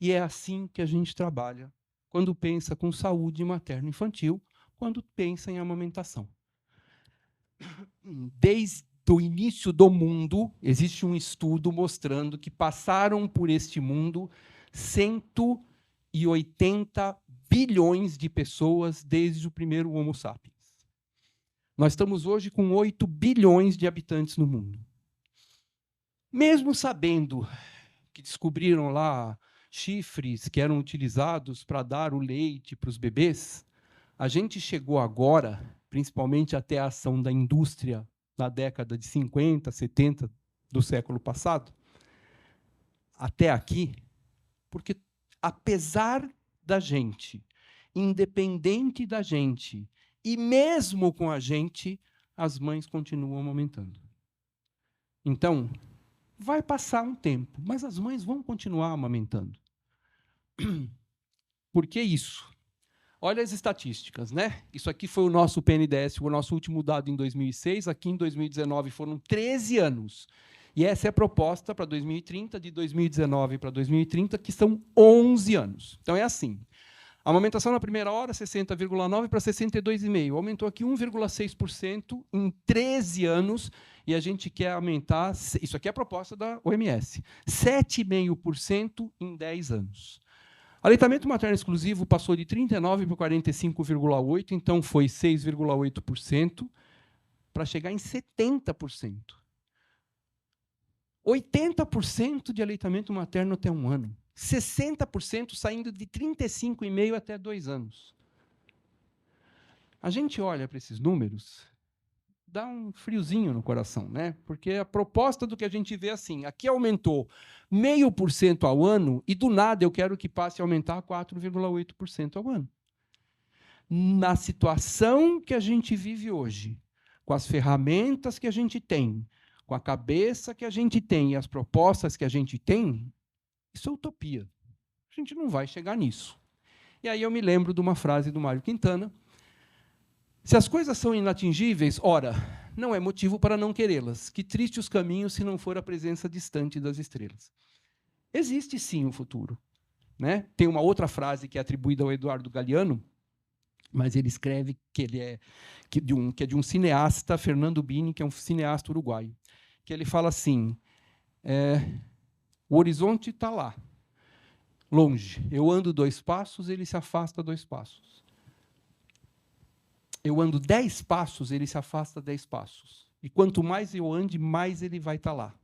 E é assim que a gente trabalha quando pensa com saúde materno-infantil, quando pensa em amamentação. Desde o início do mundo, existe um estudo mostrando que passaram por este mundo 180 bilhões de pessoas desde o primeiro Homo sapiens. Nós estamos hoje com 8 bilhões de habitantes no mundo. Mesmo sabendo que descobriram lá chifres que eram utilizados para dar o leite para os bebês, a gente chegou agora, principalmente até a ação da indústria na década de 50, 70 do século passado, até aqui, porque apesar da gente, independente da gente, e mesmo com a gente, as mães continuam amamentando. Então, vai passar um tempo, mas as mães vão continuar amamentando. Por que isso? Olha as estatísticas, né? Isso aqui foi o nosso PNDS, o nosso último dado em 2006, aqui em 2019 foram 13 anos. E essa é a proposta para 2030, de 2019 para 2030, que são 11 anos. Então, é assim. A amamentação na primeira hora, 60,9% para 62,5%. Aumentou aqui 1,6% em 13 anos, e a gente quer aumentar, isso aqui é a proposta da OMS, 7,5% em 10 anos. Aleitamento materno exclusivo passou de 39% para 45,8%, então foi 6,8%, para chegar em 70%. 80% de aleitamento materno até 1 ano. 60% saindo de 35,5% até 2 anos. A gente olha para esses números, dá um friozinho no coração, né? Porque a proposta do que a gente vê é assim, aqui aumentou 0,5% ao ano e, do nada, eu quero que passe a aumentar 4,8% ao ano. Na situação que a gente vive hoje, com as ferramentas que a gente tem, com a cabeça que a gente tem e as propostas que a gente tem, isso é utopia. A gente não vai chegar nisso. E aí eu me lembro de uma frase do Mário Quintana: se as coisas são inatingíveis, ora, não é motivo para não querê-las. Que triste os caminhos se não for a presença distante das estrelas. Existe, sim, o futuro. Né? Tem uma outra frase que é atribuída ao Eduardo Galeano, mas ele escreve que é de um cineasta, Fernando Bini, que é um cineasta uruguaio, que ele fala assim, o horizonte está lá. longe. Eu ando 2 passos, ele se afasta 2 passos. Eu ando 10 passos, ele se afasta 10 passos. E quanto mais eu ande, mais ele vai estar lá.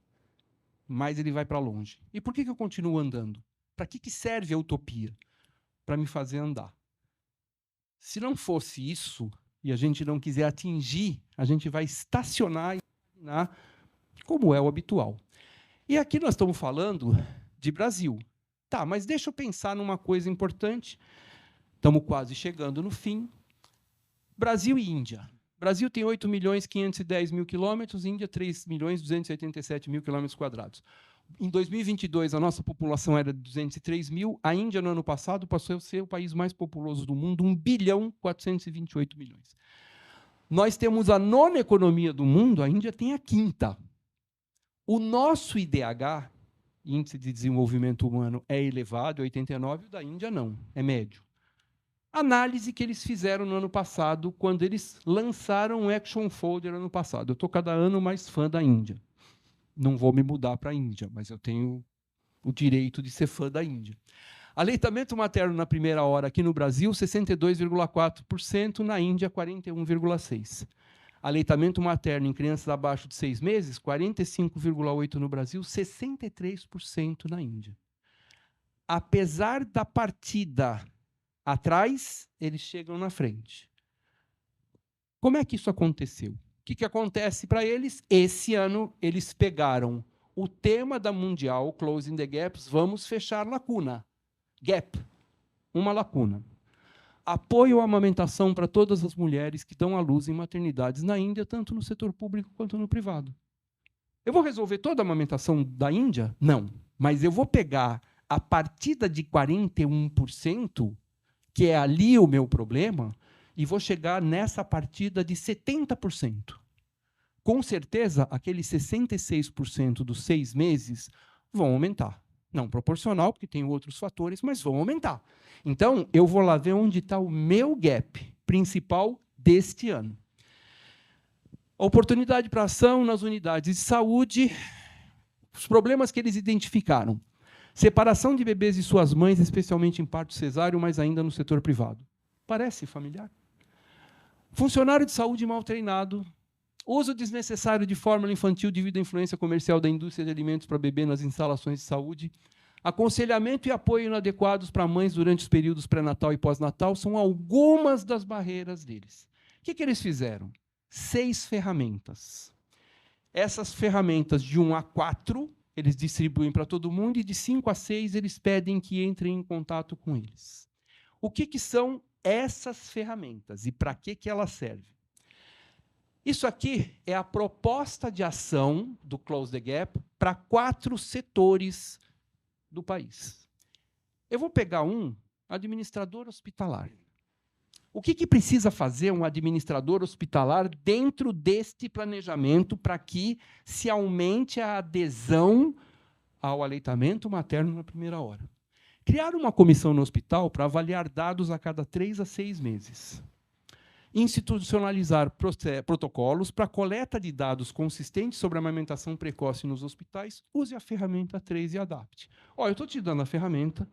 Mais ele vai para longe. E por que eu continuo andando? Para que serve a utopia? Para me fazer andar. Se não fosse isso, e a gente não quiser atingir, a gente vai estacionar e imaginar como é o habitual. E aqui nós estamos falando de Brasil. Tá, mas deixa eu pensar numa coisa importante. Estamos quase chegando no fim. Brasil e Índia. Brasil tem 8.510.000 quilômetros, Índia 3.287.000 quilômetros quadrados. Em 2022, a nossa população era de 203 mil. A Índia, no ano passado, passou a ser o país mais populoso do mundo, 1.428 milhões. Nós temos a 9ª economia do mundo, a Índia tem a 5ª. O nosso IDH, Índice de Desenvolvimento Humano, é elevado, 89, o da Índia não, é médio. Análise que eles fizeram no ano passado, quando eles lançaram o Action Folder ano passado. Eu estou cada ano mais fã da Índia. Não vou me mudar para a Índia, mas eu tenho o direito de ser fã da Índia. Aleitamento materno na primeira hora aqui no Brasil, 62,4%, na Índia, 41,6%. Aleitamento materno em crianças abaixo de 6 meses, 45,8% no Brasil, 63% na Índia. Apesar da partida atrás, eles chegam na frente. Como é que isso aconteceu? O que acontece para eles? Esse ano, eles pegaram o tema da Mundial, Closing the Gaps, vamos fechar lacuna. Gap, uma lacuna. Apoio à amamentação para todas as mulheres que dão à luz em maternidades na Índia, tanto no setor público quanto no privado. Eu vou resolver toda a amamentação da Índia? Não. Mas eu vou pegar a partida de 41%, que é ali o meu problema, e vou chegar nessa partida de 70%. Com certeza, aqueles 66% dos 6 meses vão aumentar. Não proporcional, porque tem outros fatores, mas vão aumentar. Então, eu vou lá ver onde está o meu gap principal deste ano. Oportunidade para ação nas unidades de saúde, os problemas que eles identificaram. Separação de bebês de suas mães, especialmente em parto cesáreo, mas ainda no setor privado. Parece familiar? Funcionário de saúde mal treinado, uso desnecessário de fórmula infantil devido à influência comercial da indústria de alimentos para bebê nas instalações de saúde, aconselhamento e apoio inadequados para mães durante os períodos pré-natal e pós-natal são algumas das barreiras deles. O que eles fizeram? 6 ferramentas. Essas ferramentas de 1 a 4, eles distribuem para todo mundo, e de 5 a 6, eles pedem que entrem em contato com eles. O que são essas ferramentas e para que elas servem? Isso aqui é a proposta de ação do Close the Gap para 4 setores do país. Eu vou pegar um administrador hospitalar. O que precisa fazer um administrador hospitalar dentro deste planejamento para que se aumente a adesão ao aleitamento materno na primeira hora? Criar uma comissão no hospital para avaliar dados a cada 3 a 6 meses. Institucionalizar protocolos para coleta de dados consistentes sobre a amamentação precoce nos hospitais. Use a ferramenta 3 e adapte. Eu estou te dando a ferramenta,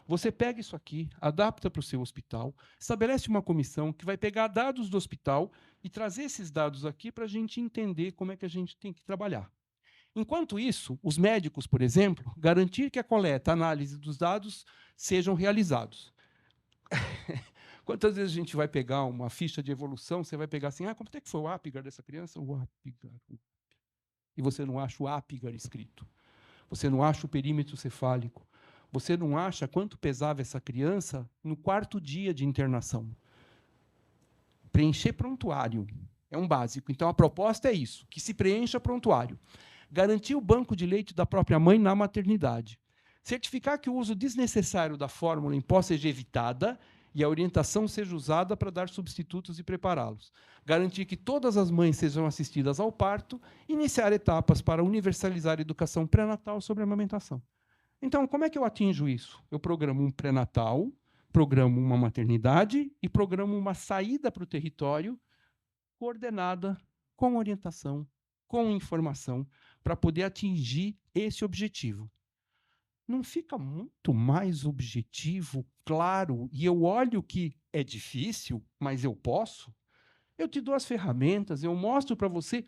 você pega isso aqui, adapta para o seu hospital, estabelece uma comissão que vai pegar dados do hospital e trazer esses dados aqui para a gente entender como é que a gente tem que trabalhar. Enquanto isso, os médicos, por exemplo, garantir que a coleta, a análise dos dados sejam realizados. Quantas vezes a gente vai pegar uma ficha de evolução, você vai pegar assim, quanto é que foi o Apgar dessa criança? O Apgar. E você não acha o Apgar escrito. Você não acha o perímetro cefálico. Você não acha quanto pesava essa criança no 4º dia de internação. Preencher prontuário é um básico. Então, a proposta é isso, que se preencha prontuário. Garantir o banco de leite da própria mãe na maternidade. Certificar que o uso desnecessário da fórmula em pó seja evitada e a orientação seja usada para dar substitutos e prepará-los. Garantir que todas as mães sejam assistidas ao parto. Iniciar etapas para universalizar a educação pré-natal sobre a amamentação. Então, como é que eu atinjo isso? Eu programo um pré-natal, programo uma maternidade e programo uma saída para o território coordenada, com orientação, com informação, para poder atingir esse objetivo. não fica muito mais objetivo, claro, e eu olho que é difícil, mas eu posso? Eu te dou as ferramentas, eu mostro para você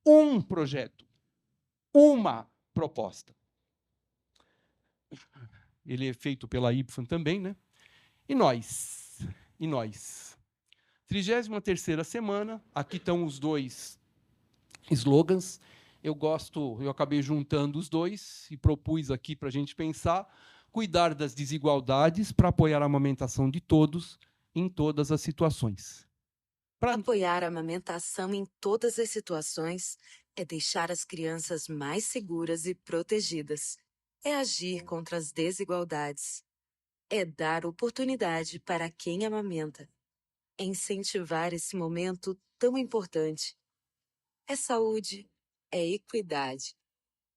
um projeto, uma proposta. Ele é feito pela Y também, né? E nós? E nós? 33ª semana, aqui estão os dois slogans. Eu acabei juntando os dois e propus aqui para a gente pensar: cuidar das desigualdades para apoiar a amamentação de todos em todas as situações. Apoiar a amamentação em todas as situações é deixar as crianças mais seguras e protegidas. É agir contra as desigualdades. É dar oportunidade para quem amamenta. É incentivar esse momento tão importante. É saúde, é equidade.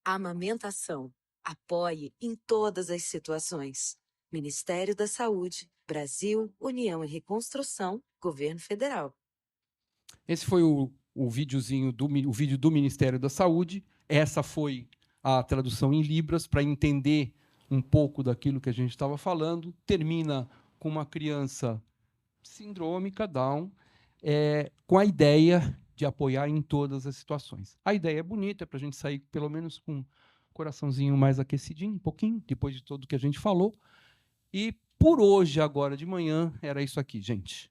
A amamentação. Apoie em todas as situações. Ministério da Saúde, Brasil, União e Reconstrução, Governo Federal. Esse foi o videozinho o vídeo do Ministério da Saúde. Essa foi a tradução em Libras para entender um pouco daquilo que a gente estava falando. Termina com uma criança sindrômica, Down, com a ideia de apoiar em todas as situações. A ideia é bonita, é para a gente sair pelo menos com o coraçãozinho mais aquecidinho, um pouquinho, depois de tudo que a gente falou. E por hoje, agora de manhã, era isso aqui, gente.